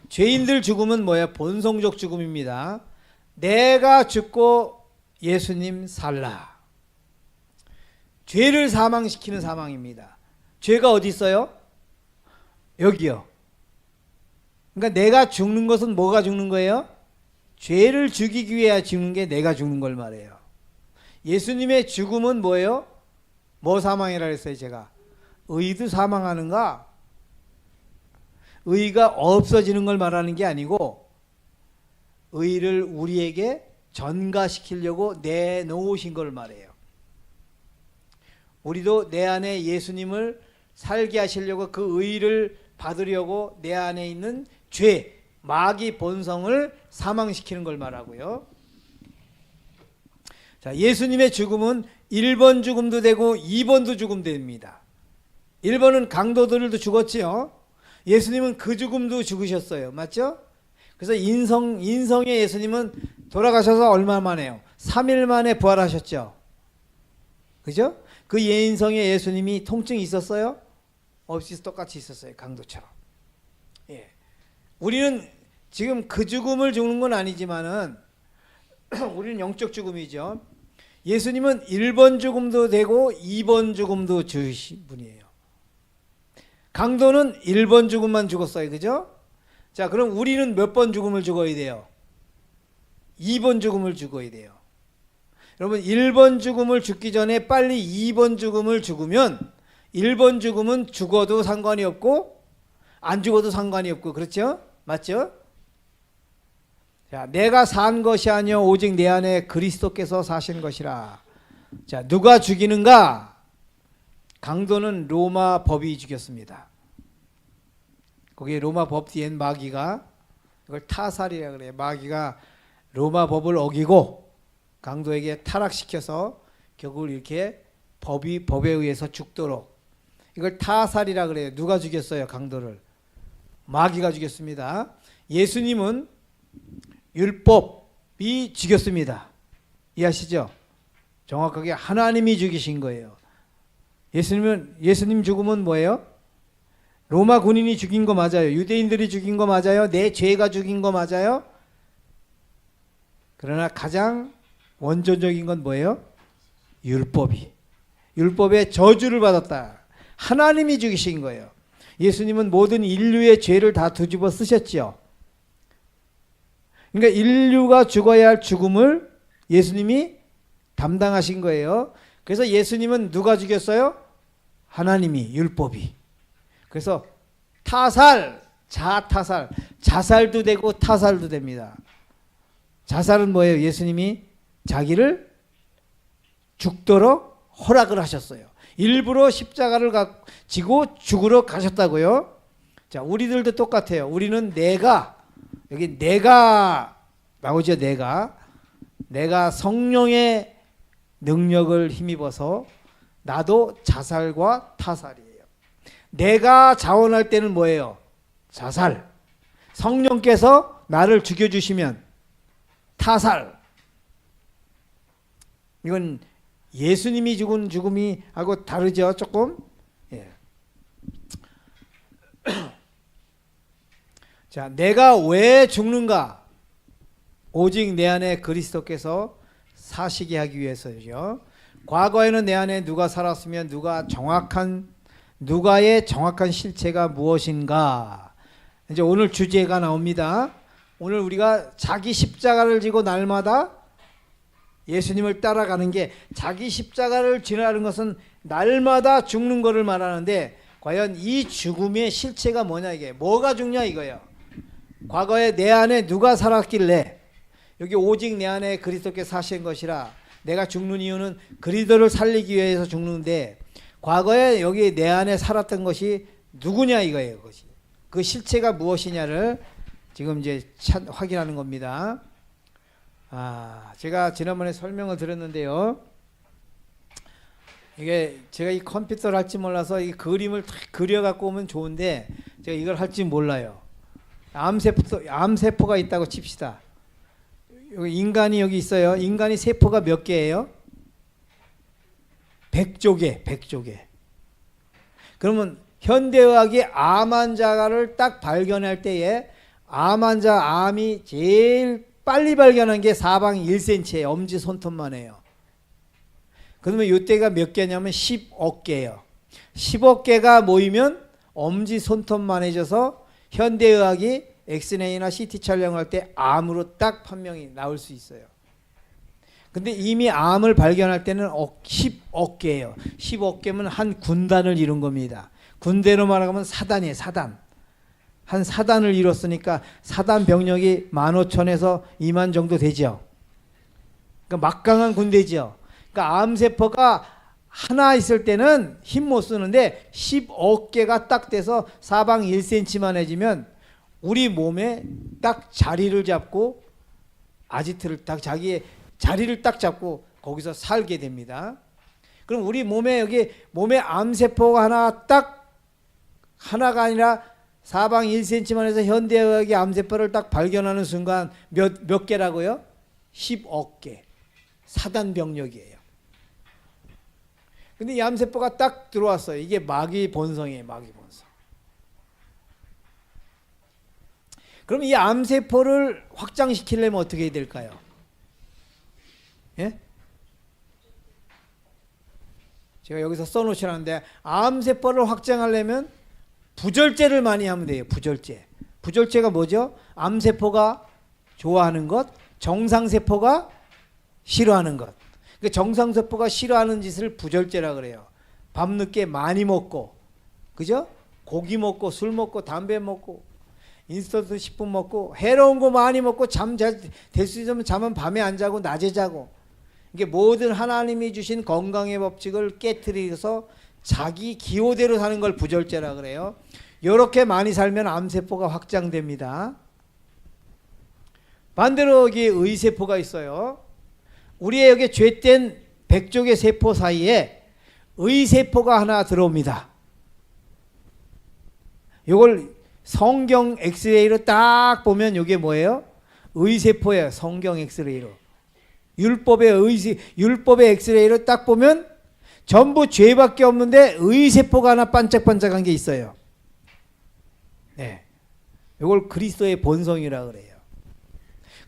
죄인들 죽음은 뭐야? 본성적 죽음입니다. 내가 죽고 예수님 살라. 죄를 사망시키는 사망입니다. 죄가 어디 있어요? 여기요. 그러니까 내가 죽는 것은 뭐가 죽는 거예요? 죄를 죽이기 위해 죽는 게 내가 죽는 걸 말해요. 예수님의 죽음은 뭐예요? 뭐 사망이라 했어요 제가? 의도 사망하는가? 의가 없어지는 걸 말하는 게 아니고 의를 우리에게 전가시키려고 내놓으신 걸 말해요. 우리도 내 안에 예수님을 살게 하시려고 그 의를 받으려고 내 안에 있는 죄, 마귀 본성을 사망시키는 걸 말하고요. 자, 예수님의 죽음은 1번 죽음도 되고 2번도 죽음 됩니다. 1번은 강도들도 죽었지요. 예수님은 그 죽음도 죽으셨어요. 맞죠? 그래서 인성의 예수님은 돌아가셔서 얼마 만에요? 3일 만에 부활하셨죠. 그죠? 그 예인성의 예수님이 통증이 있었어요? 없이 똑같이 있었어요. 강도처럼. 예. 우리는 지금 그 죽음을 죽는 건 아니지만은 우리는 영적 죽음이죠. 예수님은 1번 죽음도 되고 2번 죽음도 주신 분이에요. 강도는 1번 죽음만 죽었어요. 그죠? 자, 그럼 우리는 몇 번 죽음을 죽어야 돼요? 2번 죽음을 죽어야 돼요. 여러분 1번 죽음을 죽기 전에 빨리 2번 죽음을 죽으면 1번 죽음은 죽어도 상관이 없고 안 죽어도 상관이 없고 그렇죠? 맞죠? 자, 내가 산 것이 아니요 오직 내 안에 그리스도께서 사신 것이라. 자, 누가 죽이는가? 강도는 로마 법이 죽였습니다. 거기에 로마 법 뒤엔 마귀가 이걸 타살이라 그래요. 마귀가 로마 법을 어기고 강도에게 타락시켜서 결국 이렇게 법에 의해서 죽도록 이걸 타살이라 그래요. 누가 죽였어요? 강도를. 마귀가 죽였습니다. 예수님은 율법이 죽였습니다. 이해하시죠? 정확하게 하나님이 죽이신 거예요. 예수님 죽음은 뭐예요? 로마 군인이 죽인 거 맞아요. 유대인들이 죽인 거 맞아요. 내 죄가 죽인 거 맞아요. 그러나 가장 원조적인 건 뭐예요? 율법의 저주를 받았다. 하나님이 죽이신 거예요. 예수님은 모든 인류의 죄를 다 뒤집어 쓰셨죠. 그러니까 인류가 죽어야 할 죽음을 예수님이 담당하신 거예요. 그래서 예수님은 누가 죽였어요? 하나님이, 율법이. 그래서 자살도 되고 타살도 됩니다. 자살은 뭐예요? 예수님이 자기를 죽도록 허락을 하셨어요. 일부러 십자가를 지고 죽으러 가셨다고요. 자, 우리들도 똑같아요. 우리는 여기 내가 나오죠. 내가 성령의 능력을 힘입어서 나도 자살과 타살이에요. 내가 자원할 때는 뭐예요? 자살. 성령께서 나를 죽여주시면 타살. 이건 예수님이 죽은 죽음이 하고 다르죠, 조금. 예. 자, 내가 왜 죽는가? 오직 내 안에 그리스도께서 사시게 하기 위해서죠. 과거에는 내 안에 누가 살았으면 누가의 정확한 실체가 무엇인가? 이제 오늘 주제가 나옵니다. 오늘 우리가 자기 십자가를 지고 날마다 예수님을 따라가는 게, 자기 십자가를 지나는 것은 날마다 죽는 것을 말하는데, 과연 이 죽음의 실체가 뭐냐, 이게 뭐가 죽냐 이거예요. 과거에 내 안에 누가 살았길래, 여기 오직 내 안에 그리스도께 사신 것이라, 내가 죽는 이유는 그리스도를 살리기 위해서 죽는데, 과거에 여기 내 안에 살았던 것이 누구냐 이거예요. 그것이 그 실체가 무엇이냐를 지금 이제 확인하는 겁니다. 제가 지난번에 설명을 드렸는데요. 이게 제가 이 컴퓨터를 할 줄 몰라서 이 그림을 탁 그려갖고 오면 좋은데, 제가 이걸 할 줄 몰라요. 암세포가 있다고 칩시다. 여기 인간이 여기 있어요. 인간이 세포가 몇 개예요? 100조개. 그러면 현대의학이 암 환자를 딱 발견할 때에 암 환자 암이 제일 빨리 발견한 게 사방 1cm예요. 엄지 손톱만 해요. 그러면 이때가 몇 개냐면 10억 개예요. 10억 개가 모이면 엄지 손톱만 해져서 현대의학이 엑스레이나 CT 촬영할 때 암으로 딱 판명이 나올 수 있어요. 근데 이미 암을 발견할 때는 10억 개예요. 10억 개면 한 군단을 이룬 겁니다. 군대로 말하면 사단이에요. 사단. 한 사단을 이뤘으니까 사단 병력이 15,000에서 2만 정도 되죠. 그러니까 막강한 군대죠. 그러니까 암세포가 하나 있을 때는 힘 못 쓰는데 10억 개가 딱 돼서 사방 1cm만 해지면 우리 몸에 딱 자리를 잡고, 아지트를 딱 자기의 자리를 딱 잡고 거기서 살게 됩니다. 그럼 우리 몸에 여기 몸에 암세포가 하나가 아니라 사방 1cm만 해서 현대의학의 암세포를 딱 발견하는 순간 몇 개라고요? 10억 개. 사단 병력이에요. 근데 이 암세포가 딱 들어왔어요. 이게 마귀 본성이에요. 마귀 본성. 그럼 이 암세포를 확장시키려면 어떻게 해야 될까요? 예? 제가 여기서 써놓으시라는데, 암세포를 확장하려면 부절제를 많이 하면 돼요. 부절제가 뭐죠? 암세포가 좋아하는 것, 정상세포가 싫어하는 것. 그 정상세포가 싫어하는 짓을 부절제라 그래요. 밤늦게 많이 먹고, 그죠? 고기 먹고, 술 먹고, 담배 먹고, 인스턴트 식품 먹고, 해로운 거 많이 먹고, 될 수 있으면 잠은 밤에 안 자고 낮에 자고, 이게 모든 하나님이 주신 건강의 법칙을 깨트려서 자기 기호대로 사는 걸 부절제라 그래요. 이렇게 많이 살면 암세포가 확장됩니다. 반대로 여기 의세포가 있어요. 우리의 여기 죄된 100쪽의 세포 사이에 의세포가 하나 들어옵니다. 이걸 성경 엑스레이로 딱 보면 이게 뭐예요? 의세포예요. 성경 엑스레이로. 율법의 엑스레이로 딱 보면 전부 죄밖에 없는데 의세포가 하나 반짝반짝한 게 있어요. 네, 이걸 그리스도의 본성이라 그래요.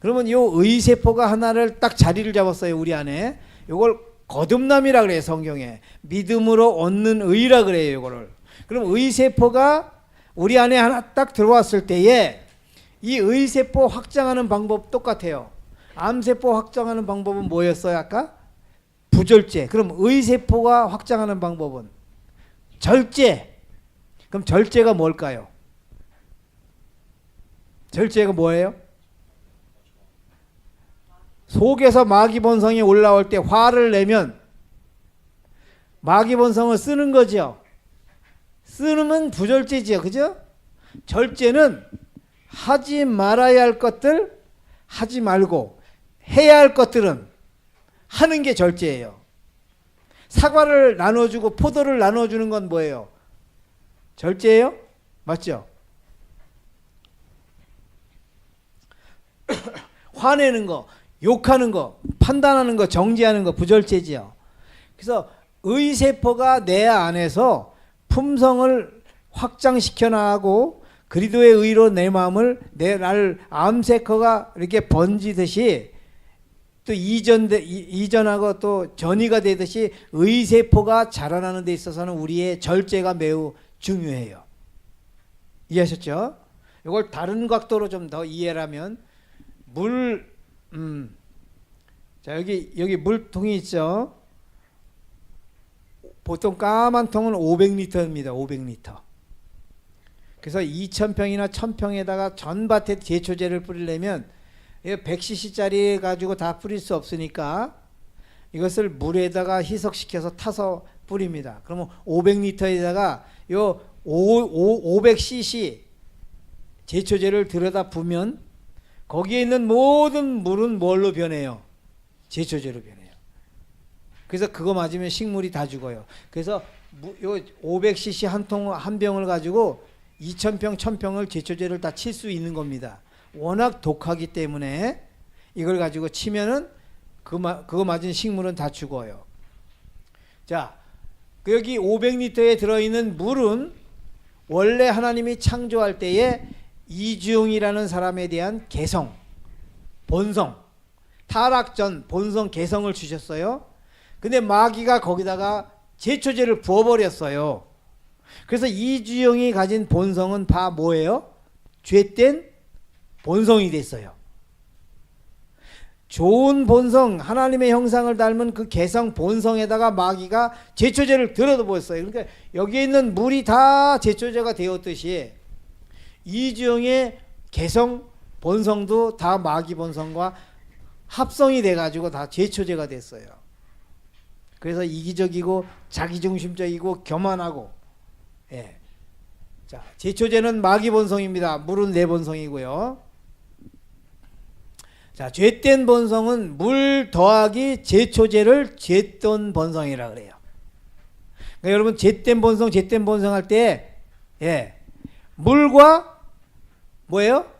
그러면 이 의세포가 하나를 딱 자리를 잡았어요. 우리 안에. 이걸 거듭남이라 그래요. 성경에 믿음으로 얻는 의라 그래요. 이거를. 그럼 의세포가 우리 안에 하나 딱 들어왔을 때에 이 의세포 확장하는 방법 똑같아요. 암세포 확장하는 방법은 뭐였어요? 아까? 부절제. 그럼 의세포가 확장하는 방법은 절제. 그럼 절제가 뭘까요? 절제가 뭐예요? 속에서 마귀 본성이 올라올 때 화를 내면 마귀 본성을 쓰는 거죠. 쓰는 부절제지요. 그죠? 절제는 하지 말아야 할 것들 하지 말고 해야 할 것들은 하는 게 절제예요. 사과를 나눠주고 포도를 나눠주는 건 뭐예요? 절제예요? 맞죠? 화내는 거, 욕하는 거, 판단하는 거, 정지하는 거 부절제지요. 그래서 의세포가 내 안에서 품성을 확장시켜 나가고 그리스도의 의로 내 마음을 나를 암세커가 이렇게 번지듯이 또 이전하고 또 전이가 되듯이 의세포가 자라나는 데 있어서는 우리의 절제가 매우 중요해요. 이해하셨죠? 이걸 다른 각도로 좀 더 이해를 하면 자 여기 물통이 있죠. 보통 까만 통은 500리터입니다. 500리터. 그래서 2,000평이나 1,000평에다가 전밭에 제초제를 뿌리려면 100cc짜리 가지고 다 뿌릴 수 없으니까 이것을 물에다가 희석시켜서 타서 뿌립니다. 그러면 500리터에다가 요 500cc 제초제를 들여다 부면 거기에 있는 모든 물은 뭘로 변해요? 제초제로 변해요. 그래서 그거 맞으면 식물이 다 죽어요. 그래서 요 500cc 한 병을 가지고 2,000평, 1,000평을 제초제를 다 칠 수 있는 겁니다. 워낙 독하기 때문에 이걸 가지고 치면은 그거 맞은 식물은 다 죽어요. 자, 여기 500리터에 들어있는 물은 원래 하나님이 창조할 때에 이주용이라는 사람에 대한 개성, 본성, 타락 전 본성 개성을 주셨어요. 근데 마귀가 거기다가 제초제를 부어버렸어요. 그래서 이주용이 가진 본성은 다 뭐예요? 죄된 본성이 됐어요. 좋은 본성, 하나님의 형상을 닮은 그 개성 본성에다가 마귀가 제초제를 들어버렸어요. 그러니까 여기에 있는 물이 다 제초제가 되었듯이 이주용의 개성 본성도 다 마귀 본성과 합성이 돼가지고 다 제초제가 됐어요. 그래서 이기적이고 자기중심적이고 교만하고, 예. 자, 제초제는 마귀 본성입니다. 물은 내 본성이고요. 자, 죄된 본성은 물 더하기 제초제를 죄된 본성이라 그래요. 그러니까 여러분 죄된 본성 할 때, 예, 물과 뭐예요?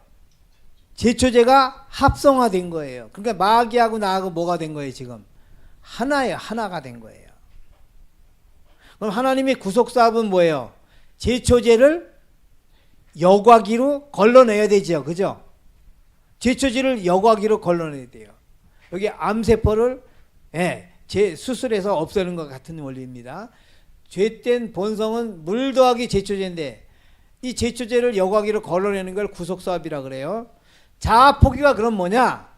제초제가 합성화된 거예요. 그러니까 마귀하고 나하고 뭐가 된 거예요 지금? 하나예요. 하나가 된 거예요. 그럼 하나님의 구속사업은 뭐예요? 제초제를 여과기로 걸러내야 되죠. 그죠? 제초제를 여과기로 걸러내야 돼요. 여기 암세포를 수술해서 없애는 것 같은 원리입니다. 죄된 본성은 물 더하기 제초제인데 이 제초제를 여과기로 걸러내는 걸 구속사업이라 그래요. 자아포기가 그럼 뭐냐?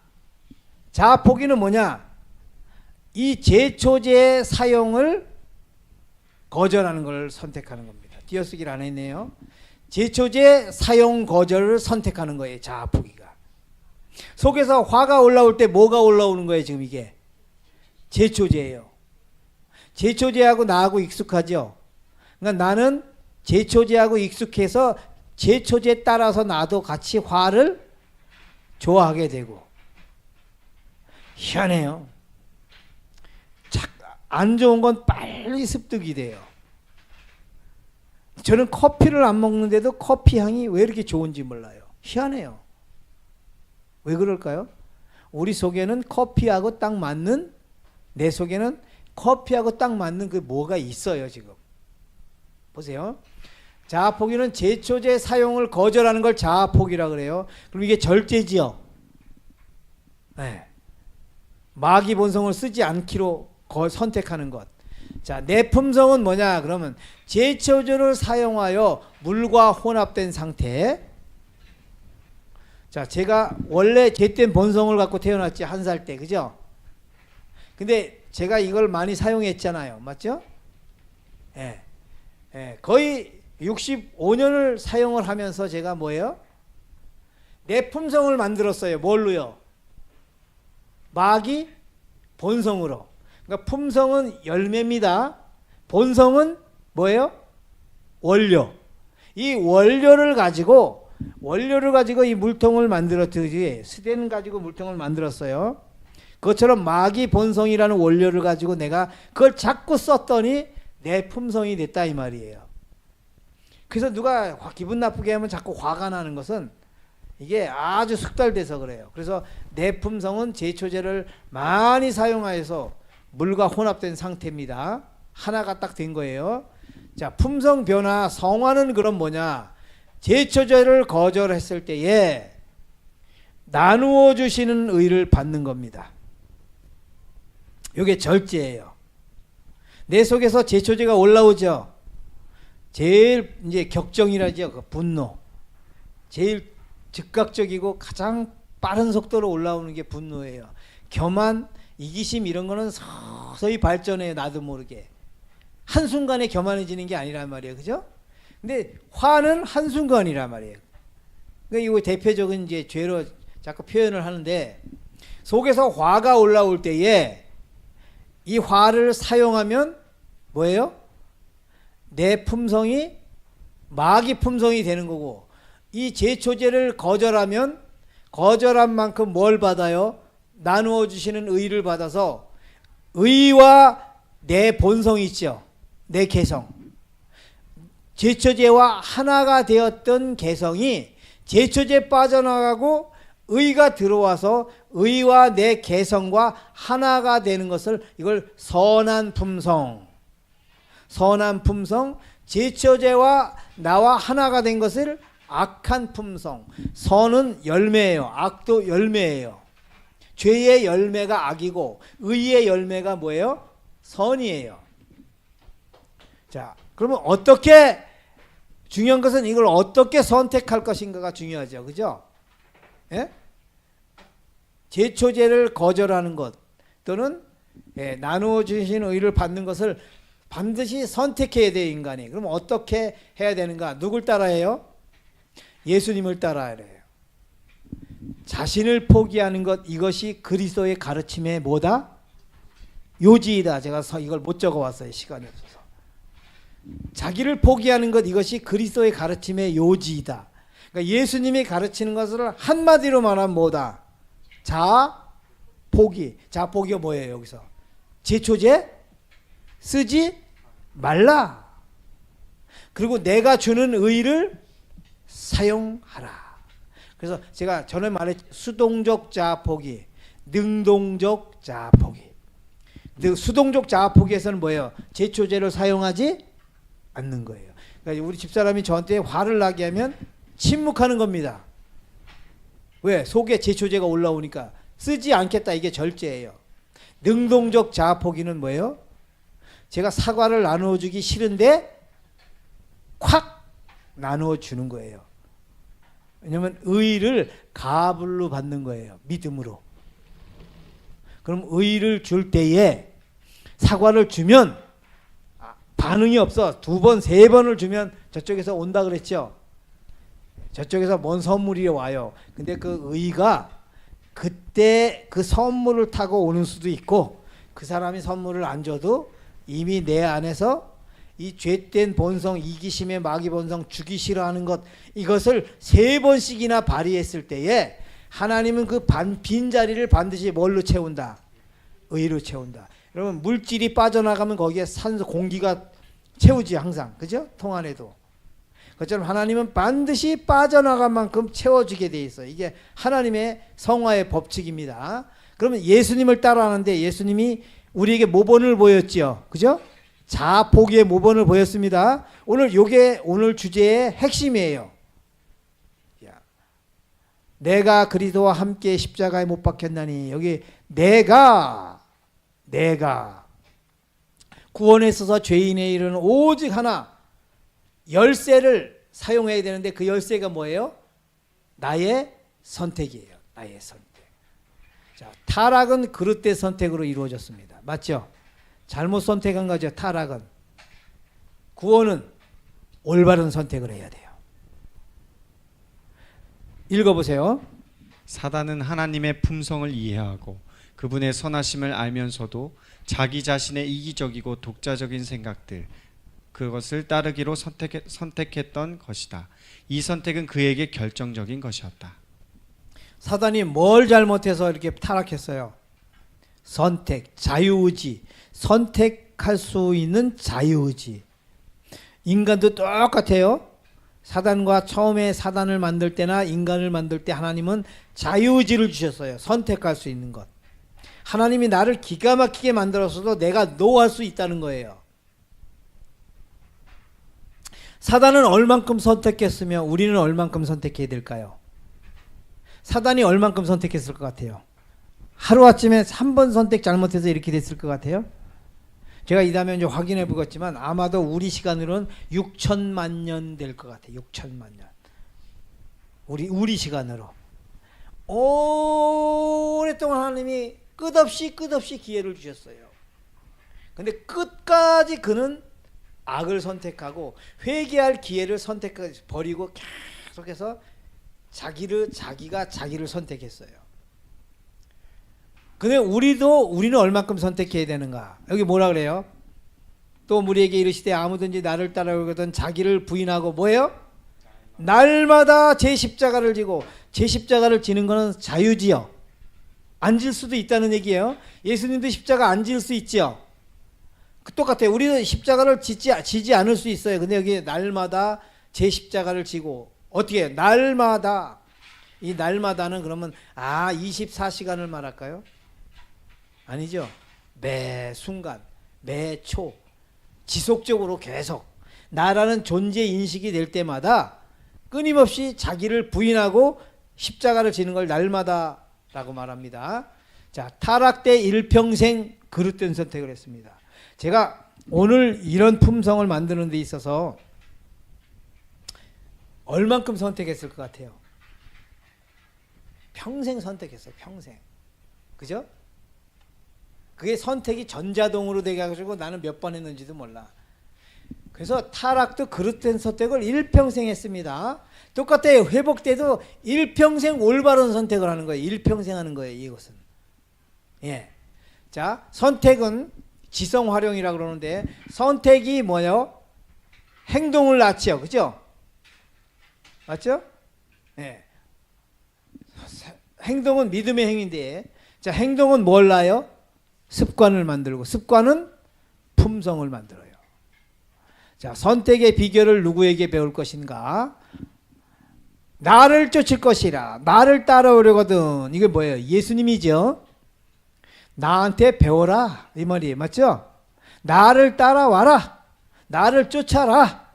자아포기는 뭐냐? 이 제초제의 사용을 거절하는 걸 선택하는 겁니다. 띄어쓰기를 안 했네요. 제초제 사용 거절을 선택하는 거예요. 자아포기가. 속에서 화가 올라올 때 뭐가 올라오는 거예요 지금 이게? 제초제예요. 제초제하고 나하고 익숙하죠. 그러니까 나는 제초제하고 익숙해서 제초제 따라서 나도 같이 화를 좋아하게 되고. 희한해요. 안 좋은 건 빨리 습득이 돼요. 저는 커피를 안 먹는데도 커피 향이 왜 이렇게 좋은지 몰라요. 희한해요. 왜 그럴까요? 우리 속에는 커피하고 딱 맞는, 내 속에는 커피하고 딱 맞는 그 뭐가 있어요 지금. 보세요. 자아포기는 제초제 사용을 거절하는 걸 자아포기라 그래요. 그럼 이게 절제지요. 네. 마귀 본성을 쓰지 않기로 선택하는 것. 자, 내 품성은 뭐냐? 그러면 제초제를 사용하여 물과 혼합된 상태. 자, 제가 원래 죄된 본성을 갖고 태어났지, 1살 때, 그죠? 근데 제가 이걸 많이 사용했잖아요, 맞죠? 예, 거의 65년을 사용을 하면서 제가 뭐예요? 내 품성을 만들었어요. 뭘로요? 마귀 본성으로. 그러니까 품성은 열매입니다. 본성은 뭐예요? 원료. 이 원료를 가지고 이 물통을 만들었듯이 스텐 가지고 물통을 만들었어요. 그것처럼 마귀 본성이라는 원료를 가지고 내가 그걸 자꾸 썼더니 내 품성이 됐다 이 말이에요. 그래서 누가 기분 나쁘게 하면 자꾸 화가 나는 것은 이게 아주 숙달돼서 그래요. 그래서 내 품성은 제초제를 많이 사용하여서 물과 혼합된 상태입니다. 하나가 딱 된 거예요. 자, 품성 변화, 성화는 그럼 뭐냐? 제초제를 거절했을 때에 나누어 주시는 의를 받는 겁니다. 이게 절제예요. 내 속에서 제초제가 올라오죠. 제일 이제 격정이라죠. 그 분노. 제일 즉각적이고 가장 빠른 속도로 올라오는 게 분노예요. 교만, 이기심 이런 거는 서서히 발전해요. 나도 모르게. 한순간에 교만해지는 게 아니란 말이에요. 그죠? 근데 화는 한순간이란 말이에요. 그러니까 이거 대표적인 이제 죄로 자꾸 표현을 하는데 속에서 화가 올라올 때에 이 화를 사용하면 뭐예요? 내 품성이 마귀 품성이 되는 거고 이 제초제를 거절하면 거절한 만큼 뭘 받아요? 나누어 주시는 의를 받아서 의와 내 본성이 있죠. 내 개성. 제초제와 하나가 되었던 개성이 제초제 빠져나가고 의가 들어와서 의와 내 개성과 하나가 되는 것을 이걸 선한 품성. 선한 품성, 제초제와 나와 하나가 된 것을 악한 품성. 선은 열매예요. 악도 열매예요. 죄의 열매가 악이고 의의 열매가 뭐예요? 선이에요. 자, 그러면 어떻게 중요한 것은 이걸 어떻게 선택할 것인가가 중요하죠. 그죠? 예? 제초제를 거절하는 것 또는 나누어 주신 의를 받는 것을 반드시 선택해야 돼요. 인간이. 그럼 어떻게 해야 되는가? 누굴 따라해요? 예수님을 따라야 돼요. 자신을 포기하는 것, 이것이 그리스도의 가르침의 뭐다? 요지이다. 제가 이걸 못 적어왔어요. 시간이 없어서. 자기를 포기하는 것, 이것이 그리스도의 가르침의 요지이다. 그러니까 예수님이 가르치는 것을 한마디로 말하면 뭐다? 자포기. 자포기가 뭐예요? 여기서 제초제 쓰지 말라. 그리고 내가 주는 의를 사용하라. 그래서 제가 전에 말했죠. 수동적 자포기, 능동적 자포기. 수동적 자포기에서는 뭐예요? 제초제를 사용하지 않는 거예요. 그러니까 우리 집사람이 저한테 화를 나게 하면 침묵하는 겁니다. 왜? 속에 제초제가 올라오니까 쓰지 않겠다. 이게 절제예요. 능동적 자포기는 뭐예요? 제가 사과를 나누어 주기 싫은데 콱 나누어 주는 거예요. 왜냐하면 의를 가불로 받는 거예요. 믿음으로. 그럼 의를 줄 때에 사과를 주면 반응이 없어. 2번, 3번을 주면 저쪽에서 온다 그랬죠. 저쪽에서 뭔 선물이 와요. 근데 그 의가 그때 그 선물을 타고 오는 수도 있고 그 사람이 선물을 안 줘도 이미 내 안에서 이 죄된 본성, 이기심의 마귀 본성, 주기 싫어하는 것, 이것을 3번씩이나 발휘했을 때에 하나님은 그 빈자리를 반드시 뭘로 채운다? 의로 채운다. 여러분 물질이 빠져나가면 거기에 산소, 공기가 채우지 항상. 그죠? 통 안에도. 그처럼 하나님은 반드시 빠져나간 만큼 채워주게 돼 있어요. 이게 하나님의 성화의 법칙입니다. 그러면 예수님을 따라하는데 예수님이 우리에게 모본을 보였죠. 그죠? 자포기의 모본을 보였습니다. 오늘 요게 오늘 주제의 핵심이에요. 내가 그리스도와 함께 십자가에 못 박혔나니 여기 내가 구원에 있어서 죄인에 이르는 오직 하나 열쇠를 사용해야 되는데 그 열쇠가 뭐예요? 나의 선택이에요. 나의 선택. 자, 타락은 그릇된 선택으로 이루어졌습니다. 맞죠? 잘못 선택한 거죠. 타락은. 구원은 올바른 선택을 해야 돼요. 읽어보세요. 사단은 하나님의 품성을 이해하고 그분의 선하심을 알면서도 자기 자신의 이기적이고 독자적인 생각들, 그것을 따르기로 선택했던 것이다. 이 선택은 그에게 결정적인 것이었다. 사단이 뭘 잘못해서 이렇게 타락했어요? 선택, 자유의지, 선택할 수 있는 자유의지. 인간도 똑같아요. 사단과 처음에 사단을 만들 때나 인간을 만들 때 하나님은 자유의지를 주셨어요. 선택할 수 있는 것. 하나님이 나를 기가 막히게 만들었어도 내가 노할 수 있다는 거예요. 사단은 얼만큼 선택했으며 우리는 얼만큼 선택해야 될까요? 사단이 얼만큼 선택했을 것 같아요? 하루아침에 3번 선택 잘못해서 이렇게 됐을 것 같아요? 제가 이 다음에 이제 확인해 보겠지만 아마도 우리 시간으로는 6천만 년 될 것 같아요. 6천만 년. 우리 시간으로. 오랫동안 하나님이 끝없이 기회를 주셨어요. 근데 끝까지 그는 악을 선택하고 회개할 기회를 선택하지 버리고 계속해서 자기가 자기를 선택했어요. 근데 우리는 얼만큼 선택해야 되는가? 여기 뭐라 그래요? 또 우리에게 이르시되 아무든지 나를 따라오거든 자기를 부인하고 뭐예요? 날마다 제 십자가를 지고, 제 십자가를 지는 거는 자유지요. 안 질 수도 있다는 얘기예요. 예수님도 십자가 안 질 수 있지요. 똑같아요. 우리는 십자가를 지지 않을 수 있어요. 근데 여기 날마다 제 십자가를 지고, 어떻게 해요? 날마다. 이 날마다는 그러면 24시간을 말할까요? 아니죠. 매 순간, 매 초, 지속적으로 계속 나라는 존재 인식이 될 때마다 끊임없이 자기를 부인하고 십자가를 지는 걸 날마다라고 말합니다. 자, 타락 때 일평생 그릇된 선택을 했습니다. 제가 오늘 이런 품성을 만드는 데 있어서 얼만큼 선택했을 것 같아요? 평생 선택했어요. 평생. 그죠? 그게 선택이 전자동으로 돼가지고 나는 몇 번 했는지도 몰라. 그래서 타락도 그릇된 선택을 일평생 했습니다. 똑같아요. 회복 때도 일평생 올바른 선택을 하는 거예요. 일평생 하는 거예요. 이것은. 예. 자, 선택은 지성활용이라고 그러는데 선택이 뭐예요? 행동을 낳지요. 그죠? 맞죠? 예. 행동은 믿음의 행위인데, 자, 행동은 뭘 낳아요? 습관을 만들고, 습관은 품성을 만들어요. 자, 선택의 비결을 누구에게 배울 것인가? 나를 쫓을 것이라, 나를 따라오려거든. 이게 뭐예요? 예수님이죠. 나한테 배워라 이 말이에요. 맞죠? 나를 따라와라, 나를 쫓아라.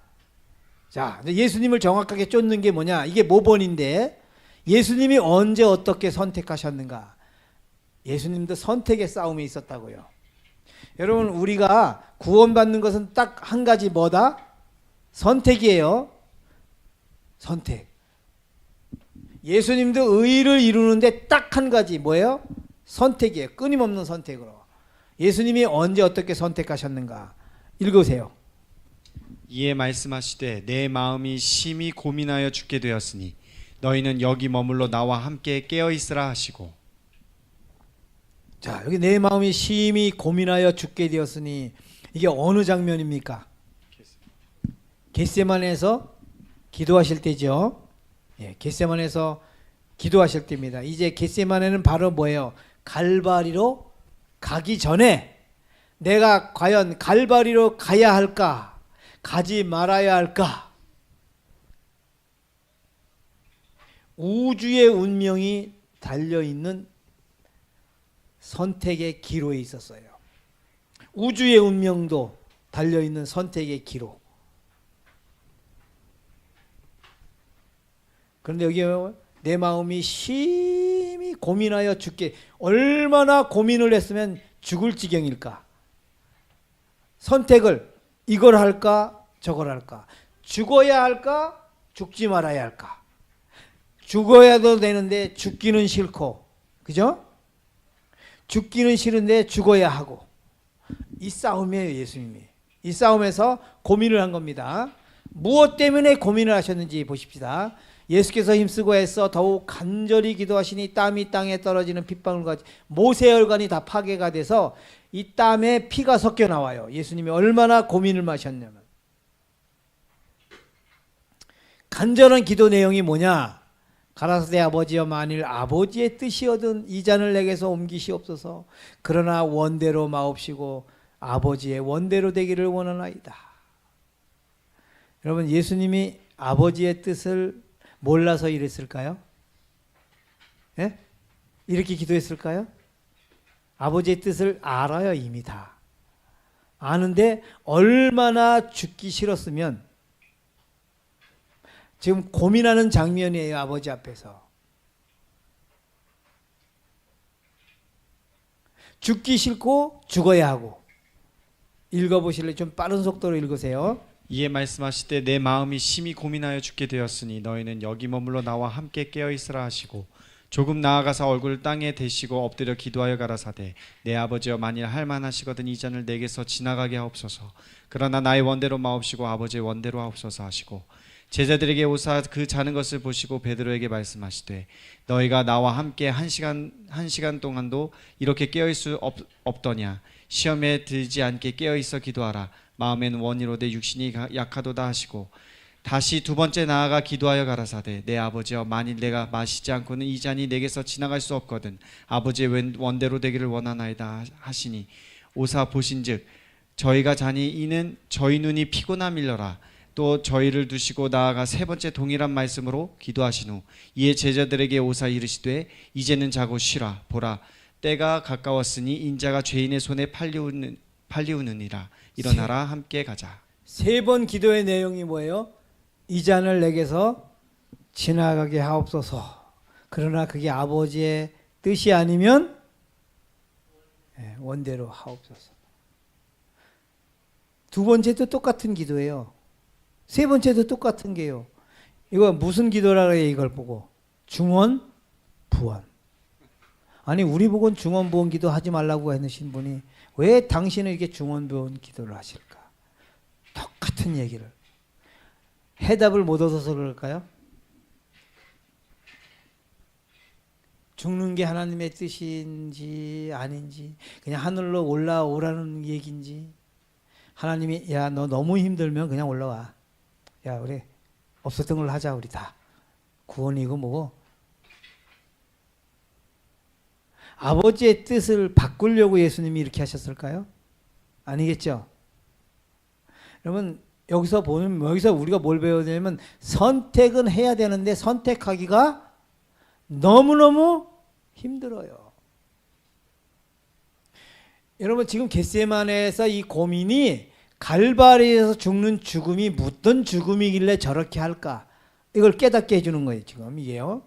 자, 예수님을 정확하게 쫓는 게 뭐냐? 이게 모본인데, 예수님이 언제 어떻게 선택하셨는가? 예수님도 선택의 싸움이 있었다고요. 여러분, 우리가 구원받는 것은 딱 한 가지 뭐다? 선택이에요. 선택. 예수님도 의를 이루는데 딱 한 가지 뭐예요? 선택이에요. 끊임없는 선택으로. 예수님이 언제 어떻게 선택하셨는가? 읽으세요. 이에 말씀하시되 내 마음이 심히 고민하여 죽게 되었으니 너희는 여기 머물러 나와 함께 깨어 있으라 하시고. 자, 여기 내 마음이 심히 고민하여 죽게 되었으니 이게 어느 장면입니까? 겟세마네에서 기도하실 때죠. 예, 겟세마네에서 기도하실 때입니다. 이제 겟세마네는 바로 뭐예요? 갈바리로 가기 전에 내가 과연 갈바리로 가야 할까? 가지 말아야 할까? 우주의 운명이 달려있는 선택의 기로에 있었어요. 우주의 운명도 달려있는 선택의 기로. 그런데 여기 내 마음이 심히 고민하여 죽게, 얼마나 고민을 했으면 죽을 지경일까? 선택을 이걸 할까 저걸 할까? 죽어야 할까 죽지 말아야 할까? 죽어야도 되는데 죽기는 싫고, 그죠? 죽기는 싫은데 죽어야 하고, 이 싸움이에요. 예수님이 이 싸움에서 고민을 한 겁니다. 무엇 때문에 고민을 하셨는지 보십시다. 예수께서 힘쓰고 애써 더욱 간절히 기도하시니 땀이 땅에 떨어지는 핏방울같이 모세 혈관이 다 파괴가 돼서 이 땀에 피가 섞여 나와요. 예수님이 얼마나 고민을 마셨냐면, 간절한 기도 내용이 뭐냐? 가라사대 아버지여 만일 아버지의 뜻이거든 이 잔을 내게서 옮기시옵소서. 그러나 원대로 마옵시고 아버지의 원대로 되기를 원하나이다. 여러분 예수님이 아버지의 뜻을 몰라서 이랬을까요? 예? 이렇게 기도했을까요? 아버지의 뜻을 알아요. 이미 다 아는데 얼마나 죽기 싫었으면 지금 고민하는 장면이에요. 아버지 앞에서 죽기 싫고 죽어야 하고. 읽어보실래요? 좀 빠른 속도로 읽으세요. 이에 말씀하시되 내 마음이 심히 고민하여 죽게 되었으니 너희는 여기 머물러 나와 함께 깨어 있으라 하시고 조금 나아가서 얼굴을 땅에 대시고 엎드려 기도하여 가라사대 내 아버지여 만일 할만하시거든 이 잔을 내게서 지나가게 하옵소서. 그러나 나의 원대로 마옵시고 아버지의 원대로 하옵소서 하시고 제자들에게 오사 그 자는 것을 보시고 베드로에게 말씀하시되 너희가 나와 함께 한 시간 동안도 이렇게 깨어 있을 수 없더냐. 시험에 들지 않게 깨어 있어 기도하라. 마음에는 원이로되 육신이 약하도다 하시고 다시 두 번째 나아가 기도하여 가라사대 내 아버지여 만일 내가 마시지 않고는 이 잔이 내게서 지나갈 수 없거든 아버지의 원대로 되기를 원하나이다 하시니 오사 보신즉 저희가 자니 이는 저희 눈이 피곤함일러라. 또 저희를 두시고 나아가 세 번째 동일한 말씀으로 기도하신 후 이에 제자들에게 오사 이르시되 이제는 자고 쉬라. 보라 때가 가까웠으니 인자가 죄인의 손에 팔리우느니라. 일어나라 함께 가자. 세 번 기도의 내용이 뭐예요? 이 잔을 내게서 지나가게 하옵소서. 그러나 그게 아버지의 뜻이 아니면 원대로 하옵소서. 두 번째도 똑같은 기도예요. 세 번째도 똑같은 게요. 이거 무슨 기도라 그래요? 이걸 보고 중원 부원. 아니 우리 보고는 중원 부원 기도 하지 말라고 해놓으신 분이 왜 당신은 이렇게 중원 부원 기도를 하실까? 똑같은 얘기를 해답을 못 얻어서 그럴까요? 죽는 게 하나님의 뜻인지 아닌지 그냥 하늘로 올라오라는 얘기인지 하나님이 야 너 너무 힘들면 그냥 올라와. 야 우리 없었던 걸로 하자. 우리 다 구원이고 뭐고. 아버지의 뜻을 바꾸려고 예수님이 이렇게 하셨을까요? 아니겠죠. 여러분 여기서 우리가 뭘 배워야 되냐면 선택은 해야 되는데 선택하기가 너무너무 힘들어요. 여러분 지금 겟세마네에서 이 고민이 갈바리에서 죽는 죽음이 무슨 죽음이길래 저렇게 할까? 이걸 깨닫게 해주는 거예요. 지금 이게요.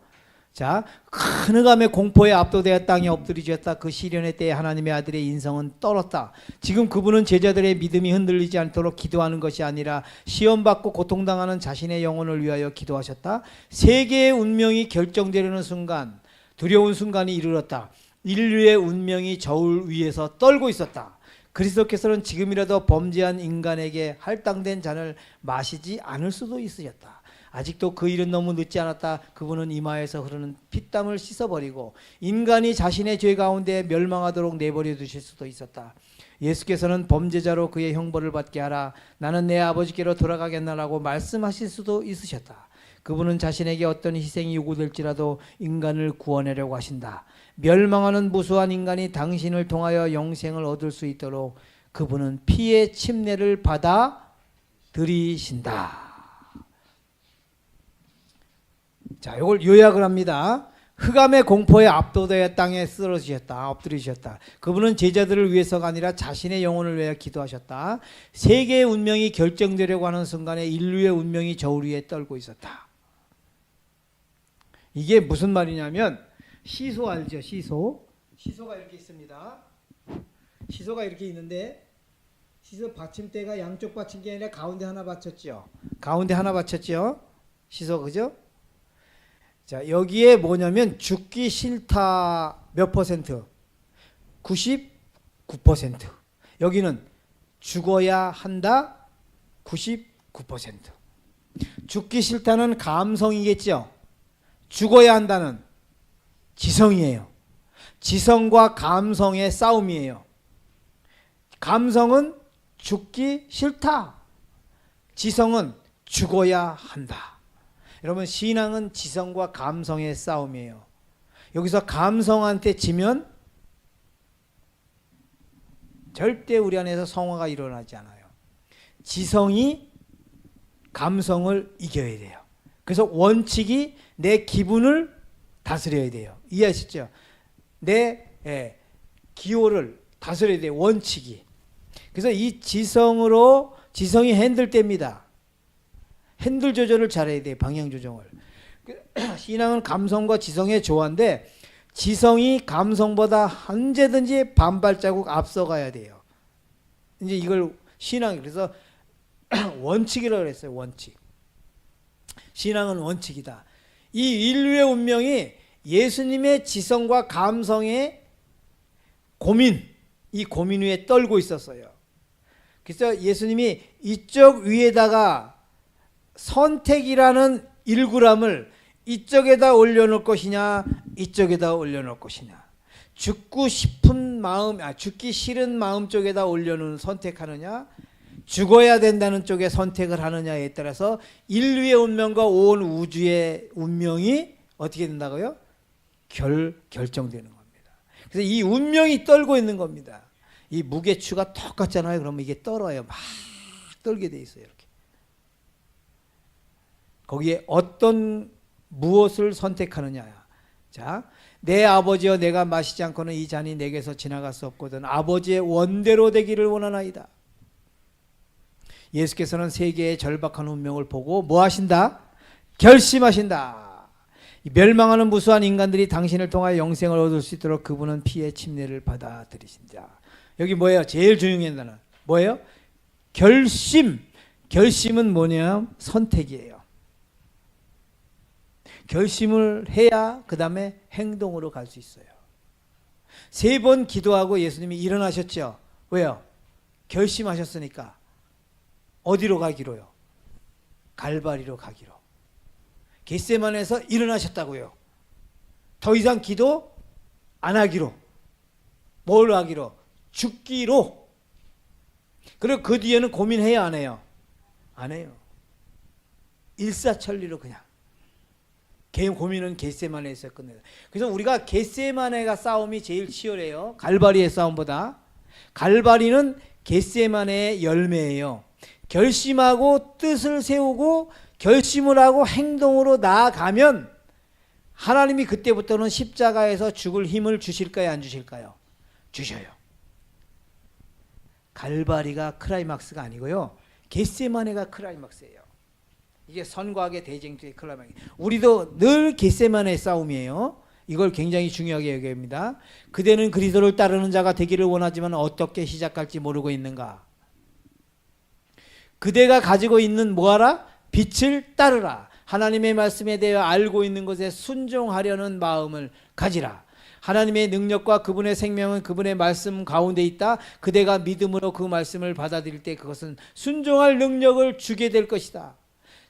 자, 큰 흑암의 공포에 압도되어 땅에 엎드리셨다. 그 시련의 때에 하나님의 아들의 인성은 떨었다. 지금 그분은 제자들의 믿음이 흔들리지 않도록 기도하는 것이 아니라 시험받고 고통당하는 자신의 영혼을 위하여 기도하셨다. 세계의 운명이 결정되려는 순간, 두려운 순간이 이르렀다. 인류의 운명이 저울 위에서 떨고 있었다. 그리스도께서는 지금이라도 범죄한 인간에게 할당된 잔을 마시지 않을 수도 있으셨다. 아직도 그 일은 너무 늦지 않았다. 그분은 이마에서 흐르는 피땀을 씻어버리고 인간이 자신의 죄 가운데 멸망하도록 내버려 두실 수도 있었다. 예수께서는 범죄자로 그의 형벌을 받게 하라. 나는 내 아버지께로 돌아가겠나라고 말씀하실 수도 있으셨다. 그분은 자신에게 어떤 희생이 요구될지라도 인간을 구원하려고 하신다. 멸망하는 무수한 인간이 당신을 통하여 영생을 얻을 수 있도록 그분은 피의 침례를 받아 들이신다. 자, 이걸 요약을 합니다. 흑암의 공포에 압도되어 땅에 쓰러지셨다. 엎드리셨다. 그분은 제자들을 위해서가 아니라 자신의 영혼을 위해 기도하셨다. 세계의 운명이 결정되려고 하는 순간에 인류의 운명이 저울 위에 떨고 있었다. 이게 무슨 말이냐면 시소 알죠? 시소가 이렇게 있습니다. 시소가 이렇게 있는데 시소 받침대가 양쪽 받친 게 아니라 가운데 하나 받쳤죠. 가운데 하나 받쳤죠. 시소 그죠? 자, 여기에 뭐냐면 죽기 싫다 몇 퍼센트? 99%. 여기는 죽어야 한다 99%. 죽기 싫다는 감성이겠죠. 죽어야 한다는 지성이에요. 지성과 감성의 싸움이에요. 감성은 죽기 싫다. 지성은 죽어야 한다. 여러분 신앙은 지성과 감성의 싸움이에요. 여기서 감성한테 지면 절대 우리 안에서 성화가 일어나지 않아요. 지성이 감성을 이겨야 돼요. 그래서 원칙이 내 기분을 다스려야 돼요. 이해하시죠? 내 기호를 다스려야 돼요. 원칙이. 그래서 이 지성이 핸들됩니다. 핸들 조절을 잘해야 돼요. 방향 조정을. 신앙은 감성과 지성의 조화인데 지성이 감성보다 언제든지 반발자국 앞서가야 돼요. 이제 이걸 신앙이 그래서 원칙이라고 그랬어요. 원칙. 신앙은 원칙이다. 이 인류의 운명이 예수님의 지성과 감성의 이 고민 위에 떨고 있었어요. 그래서 예수님이 이쪽 위에다가 선택이라는 1g을 이쪽에다 올려놓을 것이냐 이쪽에다 올려놓을 것이냐, 죽고 싶은 마음, 죽기 싫은 마음 쪽에다 올려놓은 선택하느냐, 죽어야 된다는 쪽에 선택을 하느냐에 따라서 인류의 운명과 온 우주의 운명이 어떻게 된다고요? 결정되는 겁니다. 그래서 이 운명이 떨고 있는 겁니다. 이 무게추가 똑같잖아요. 그러면 이게 떨어요. 막 떨게 돼 있어요. 이렇게. 거기에 무엇을 선택하느냐. 자, 내 아버지여 내가 마시지 않고는 이 잔이 내게서 지나갈 수 없거든. 아버지의 원대로 되기를 원하나이다. 예수께서는 세계의 절박한 운명을 보고 뭐 하신다? 결심하신다. 멸망하는 무수한 인간들이 당신을 통하여 영생을 얻을 수 있도록 그분은 피의 침례를 받아들이신다. 여기 뭐예요? 제일 중요한 단어 뭐예요? 결심. 결심은 뭐냐? 선택이에요. 결심을 해야 그 다음에 행동으로 갈 수 있어요. 3번 기도하고 예수님이 일어나셨죠. 왜요? 결심하셨으니까. 어디로 가기로요? 갈바리로 가기로. 겟세마네에서 일어나셨다고요. 더 이상 기도 안 하기로. 뭘 하기로? 죽기로. 그리고 그 뒤에는 고민해야 안 해요? 안 해요. 일사천리로 그냥. 고민은 겟세마네에서 끝내요. 그래서 우리가 겟세마네가 싸움이 제일 치열해요. 갈바리의 싸움보다. 갈바리는 겟세마네의 열매예요. 결심하고 뜻을 세우고 결심을 하고 행동으로 나아가면 하나님이 그때부터는 십자가에서 죽을 힘을 주실까요? 안 주실까요? 주셔요. 갈바리가 클라이막스가 아니고요. 겟세마네가 클라이막스예요. 이게 선과 악의 대쟁투의 클라이막스. 우리도 늘 겟세마네 싸움이에요. 이걸 굉장히 중요하게 여깁니다. 그대는 그리스도를 따르는 자가 되기를 원하지만 어떻게 시작할지 모르고 있는가? 그대가 가지고 있는 뭐하라? 빛을 따르라. 하나님의 말씀에 대해 알고 있는 것에 순종하려는 마음을 가지라. 하나님의 능력과 그분의 생명은 그분의 말씀 가운데 있다. 그대가 믿음으로 그 말씀을 받아들일 때 그것은 순종할 능력을 주게 될 것이다.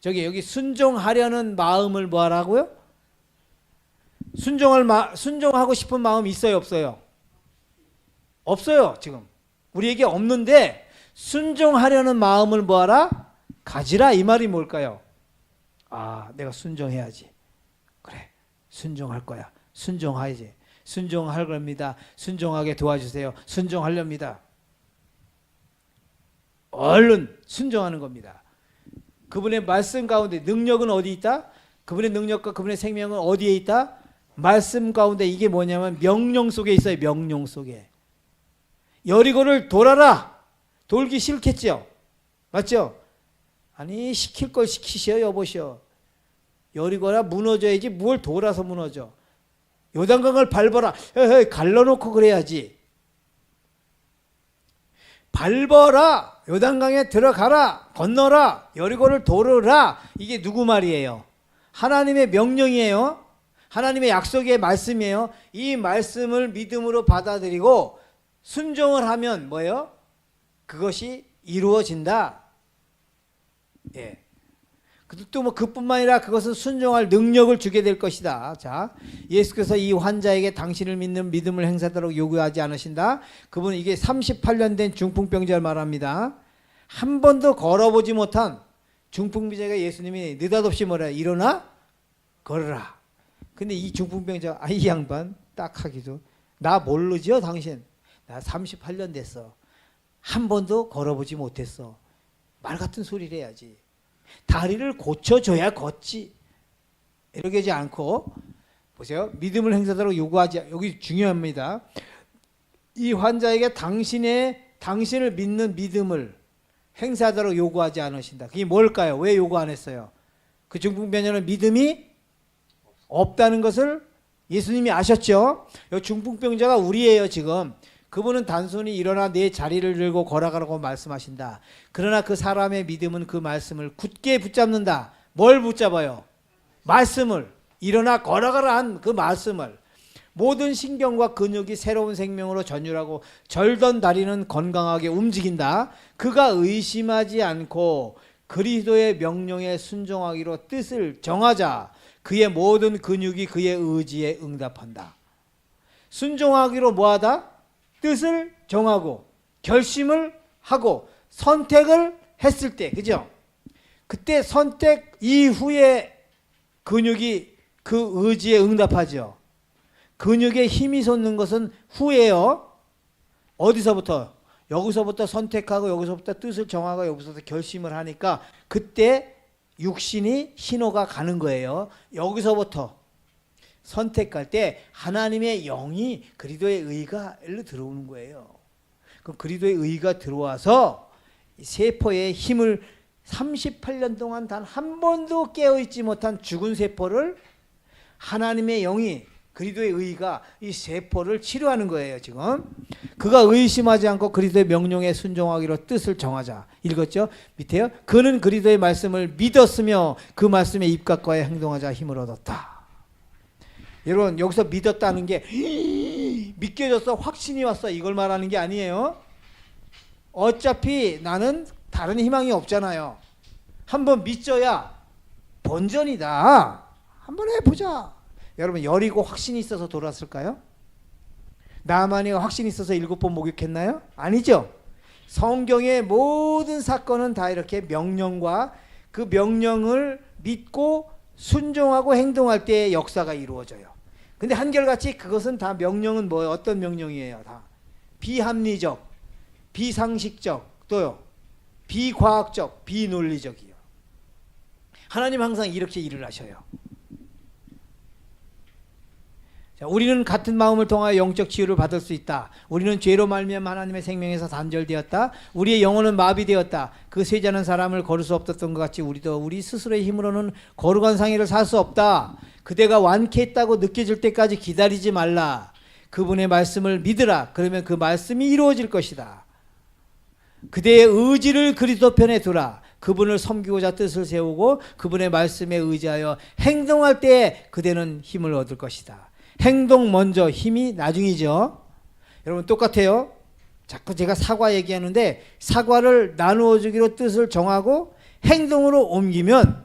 여기 순종하려는 마음을 뭐하라고요? 순종하고 싶은 마음이 있어요, 없어요? 없어요, 지금. 우리에게 없는데 순종하려는 마음을 뭐하라? 가지라. 이 말이 뭘까요? 내가 순종해야지. 그래, 순종할 거야. 순종하야지. 순종할 겁니다. 순종하게 도와주세요. 순종하렵니다. 얼른 순종하는 겁니다. 그분의 말씀 가운데 능력은 어디 있다? 그분의 능력과 그분의 생명은 어디에 있다? 말씀 가운데. 이게 뭐냐면 명령 속에 있어요. 명령 속에. 여리고를 돌아라. 돌기 싫겠죠? 맞죠? 아니 시킬 걸 시키시오 여보시오. 여리고라 무너져야지 뭘 돌아서 무너져. 요단강을 밟아라. 갈라놓고 그래야지. 밟아라. 요단강에 들어가라. 건너라. 여리고를 도르라. 이게 누구 말이에요? 하나님의 명령이에요. 하나님의 약속의 말씀이에요. 이 말씀을 믿음으로 받아들이고 순종을 하면 뭐예요? 그것이 이루어진다. 예. 또 뭐 그뿐만 아니라 그것은 순종할 능력을 주게 될 것이다. 자, 예수께서 이 환자에게 당신을 믿는 믿음을 행사하도록 요구하지 않으신다. 그분은 이게 38년 된 중풍병자를 말합니다. 한 번도 걸어보지 못한 중풍병자가 예수님이 느닷없이 뭐라 일어나 걸어라. 근데 이 중풍병자 이 양반 딱 하기도 나 모르죠 당신. 나 38년 됐어. 한 번도 걸어보지 못했어. 말 같은 소리를 해야지. 다리를 고쳐줘야 걷지. 이렇게 하지 않고 보세요. 믿음을 행사하도록 요구하지. 여기 중요합니다. 이 환자에게 당신을 믿는 믿음을 행사하도록 요구하지 않으신다. 그게 뭘까요? 왜 요구 안 했어요? 그 중풍병자는 믿음이 없다는 것을 예수님이 아셨죠? 이 중풍병자가 우리예요 지금. 그분은 단순히 일어나 내 자리를 들고 걸어가라고 말씀하신다. 그러나 그 사람의 믿음은 그 말씀을 굳게 붙잡는다. 뭘 붙잡아요? 말씀을. 일어나 걸어가라 한 그 말씀을. 모든 신경과 근육이 새로운 생명으로 전율하고 절던 다리는 건강하게 움직인다. 그가 의심하지 않고 그리스도의 명령에 순종하기로 뜻을 정하자. 그의 모든 근육이 그의 의지에 응답한다. 순종하기로 뭐하다? 뜻을 정하고 결심을 하고 선택을 했을 때, 그죠? 그때 선택 이후에 근육이 그 의지에 응답하죠. 근육에 힘이 솟는 것은 후에요. 어디서부터? 여기서부터 선택하고 여기서부터 뜻을 정하고 여기서부터 결심을 하니까 그때 육신이 신호가 가는 거예요. 여기서부터 선택할 때 하나님의 영이 그리스도의 의가 일로 들어오는 거예요. 그럼 그리스도의 의가 들어와서 세포의 힘을 38년 동안 단 한 번도 깨어있지 못한 죽은 세포를 하나님의 영이 그리스도의 의가 이 세포를 치료하는 거예요. 지금 그가 의심하지 않고 그리스도의 명령에 순종하기로 뜻을 정하자. 읽었죠? 밑에요. 그는 그리스도의 말씀을 믿었으며 그 말씀에 입각과에 행동하자 힘을 얻었다. 여러분 여기서 믿었다는 게 믿겨졌어 확신이 왔어 이걸 말하는 게 아니에요. 어차피 나는 다른 희망이 없잖아요. 한번 믿져야 본전이다. 한번 해보자. 여러분 여리고 확신이 있어서 돌아왔을까요? 나만이 확신이 있어서 7번 목욕했나요? 아니죠. 성경의 모든 사건은 다 이렇게 명령과 그 명령을 믿고 순종하고 행동할 때의 역사가 이루어져요. 근데 한결같이 그것은 다 명령은 뭐예요? 어떤 명령이에요? 다 비합리적, 비상식적, 또요 비과학적, 비논리적이요. 하나님 항상 이렇게 일을 하셔요. 자, 우리는 같은 마음을 통하여 영적 치유를 받을 수 있다. 우리는 죄로 말미암아 하나님의 생명에서 단절되었다. 우리의 영혼은 마비되었다. 그 쇠자는 사람을 걸을 수 없었던 것 같이 우리도 우리 스스로의 힘으로는 거룩한 상의를 살 수 없다. 그대가 완쾌했다고 느껴질 때까지 기다리지 말라. 그분의 말씀을 믿으라. 그러면 그 말씀이 이루어질 것이다. 그대의 의지를 그리스도 편에 두라. 그분을 섬기고자 뜻을 세우고 그분의 말씀에 의지하여 행동할 때 그대는 힘을 얻을 것이다. 행동 먼저 힘이 나중이죠. 여러분 똑같아요. 자꾸 제가 사과 얘기하는데 사과를 나누어 주기로 뜻을 정하고 행동으로 옮기면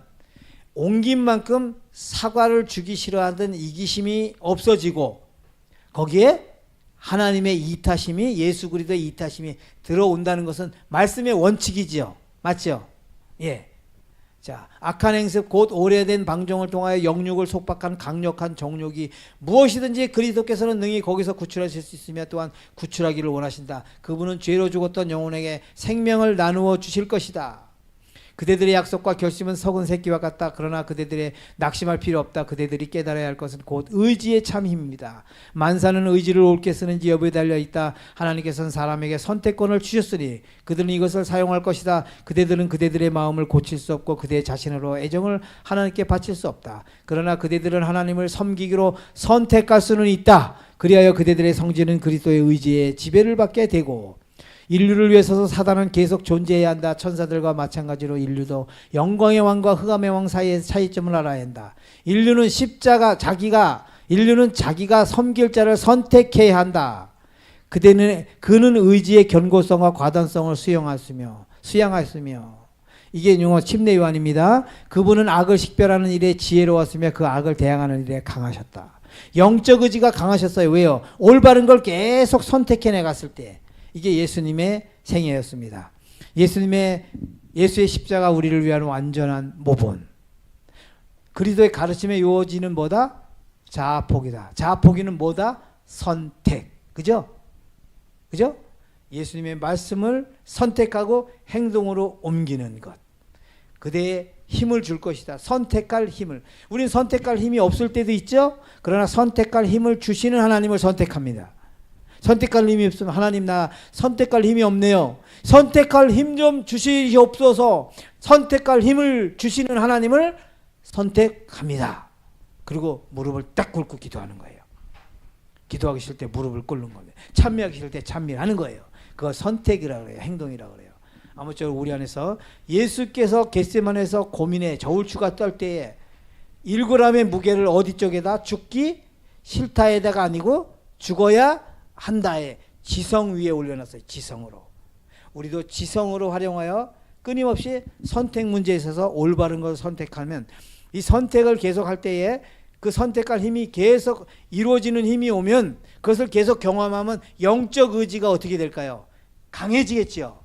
옮긴 만큼 사과를 주기 싫어하던 이기심이 없어지고 거기에 하나님의 이타심이 예수 그리스도의 이타심이 들어온다는 것은 말씀의 원칙이지요. 맞죠? 예. 자, 악한 행습 곧 오래된 방종을 통하여 영육을 속박한 강력한 정욕이 무엇이든지 그리스도께서는 능히 거기서 구출하실 수 있으며 또한 구출하기를 원하신다. 그분은 죄로 죽었던 영혼에게 생명을 나누어 주실 것이다. 그대들의 약속과 결심은 썩은 새끼와 같다. 그러나 그대들의 낙심할 필요 없다. 그대들이 깨달아야 할 것은 곧 의지의 참 힘입니다. 만사는 의지를 옳게 쓰는지 여부에 달려있다. 하나님께서는 사람에게 선택권을 주셨으니 그들은 이것을 사용할 것이다. 그대들은 그대들의 마음을 고칠 수 없고 그대 자신으로 애정을 하나님께 바칠 수 없다. 그러나 그대들은 하나님을 섬기기로 선택할 수는 있다. 그리하여 그대들의 성질은 그리스도의 의지에 지배를 받게 되고 인류를 위해서도 사단은 계속 존재해야 한다. 천사들과 마찬가지로 인류도 영광의 왕과 흑암의 왕 사이의 차이점을 알아야 한다. 인류는 자기가 섬길 자를 선택해야 한다. 그는 의지의 견고성과 과단성을 수양하였으며 이게 영어 침례 요한입니다. 그분은 악을 식별하는 일에 지혜로웠으며 그 악을 대항하는 일에 강하셨다. 영적 의지가 강하셨어요. 왜요? 올바른 걸 계속 선택해 내갔을 때 이게 예수님의 생애였습니다. 예수님의 예수의 십자가 우리를 위한 완전한 모본. 그리스도의 가르침에 이루어지는 뭐다? 자아포기다. 자아포기는 뭐다? 선택. 그죠? 그죠? 예수님의 말씀을 선택하고 행동으로 옮기는 것. 그대의 힘을 줄 것이다. 선택할 힘을. 우리는 선택할 힘이 없을 때도 있죠. 그러나 선택할 힘을 주시는 하나님을 선택합니다. 선택할 힘이 없으면 하나님 나 선택할 힘이 없네요. 선택할 힘 좀 주시옵소서. 선택할 힘을 주시는 하나님을 선택합니다. 그리고 무릎을 딱 꿇고 기도하는 거예요. 기도하기 싫을 때 무릎을 꿇는 겁니다. 찬미하기 싫을 때 찬미하는 거예요. 그거 선택이라고 그래요. 행동이라고 그래요. 아무쪼록 우리 안에서 예수께서 겟세마네에서 고민에 저울추가 떨 때에 1g의 무게를 어디 쪽에다 죽기 싫다에다가 아니고 죽어야 한다에 지성 위에 올려놨어요. 지성으로. 우리도 지성으로 활용하여 끊임없이 선택 문제에 있어서 올바른 것을 선택하면 이 선택을 계속할 때에 그 선택할 힘이 계속 이루어지는 힘이 오면 그것을 계속 경험하면 영적 의지가 어떻게 될까요? 강해지겠죠.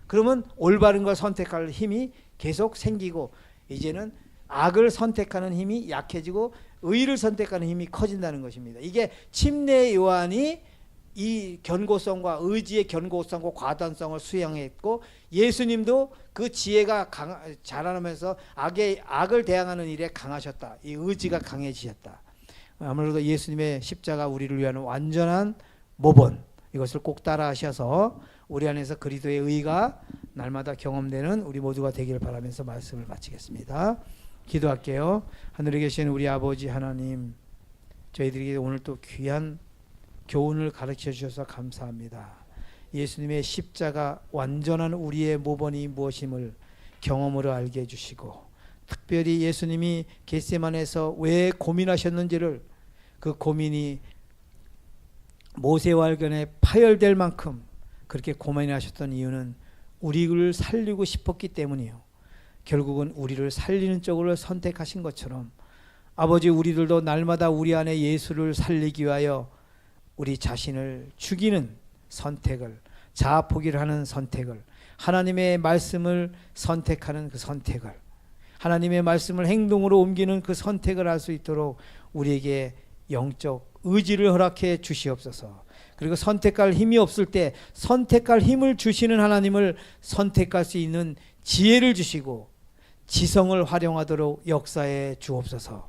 그러면 올바른 걸 선택할 힘이 계속 생기고 이제는 악을 선택하는 힘이 약해지고 의를 선택하는 힘이 커진다는 것입니다. 이게 침례 요한이 이 견고성과 의지의 견고성과 과단성을 수양했고 예수님도 그 지혜가 자라나면서 악을 대항하는 일에 강하셨다. 이 의지가 강해지셨다. 아무래도 예수님의 십자가 우리를 위한 완전한 모본 이것을 꼭 따라하셔서 우리 안에서 그리스도의 의가 날마다 경험되는 우리 모두가 되기를 바라면서 말씀을 마치겠습니다. 기도할게요. 하늘에 계신 우리 아버지 하나님, 저희들에게 오늘 또 귀한 교훈을 가르쳐 주셔서 감사합니다. 예수님의 십자가 완전한 우리의 모본이 무엇임을 경험으로 알게 해주시고 특별히 예수님이 겟세마네에서 왜 고민하셨는지를 그 고민이 모세와 알견에 파열될 만큼 그렇게 고민하셨던 이유는 우리를 살리고 싶었기 때문이에요. 결국은 우리를 살리는 쪽으로 선택하신 것처럼 아버지 우리들도 날마다 우리 안에 예수를 살리기 위하여 우리 자신을 죽이는 선택을 자아포기를 하는 선택을 하나님의 말씀을 선택하는 그 선택을 하나님의 말씀을 행동으로 옮기는 그 선택을 할 수 있도록 우리에게 영적 의지를 허락해 주시옵소서. 그리고 선택할 힘이 없을 때 선택할 힘을 주시는 하나님을 선택할 수 있는 지혜를 주시고 지성을 활용하도록 역사해 주옵소서.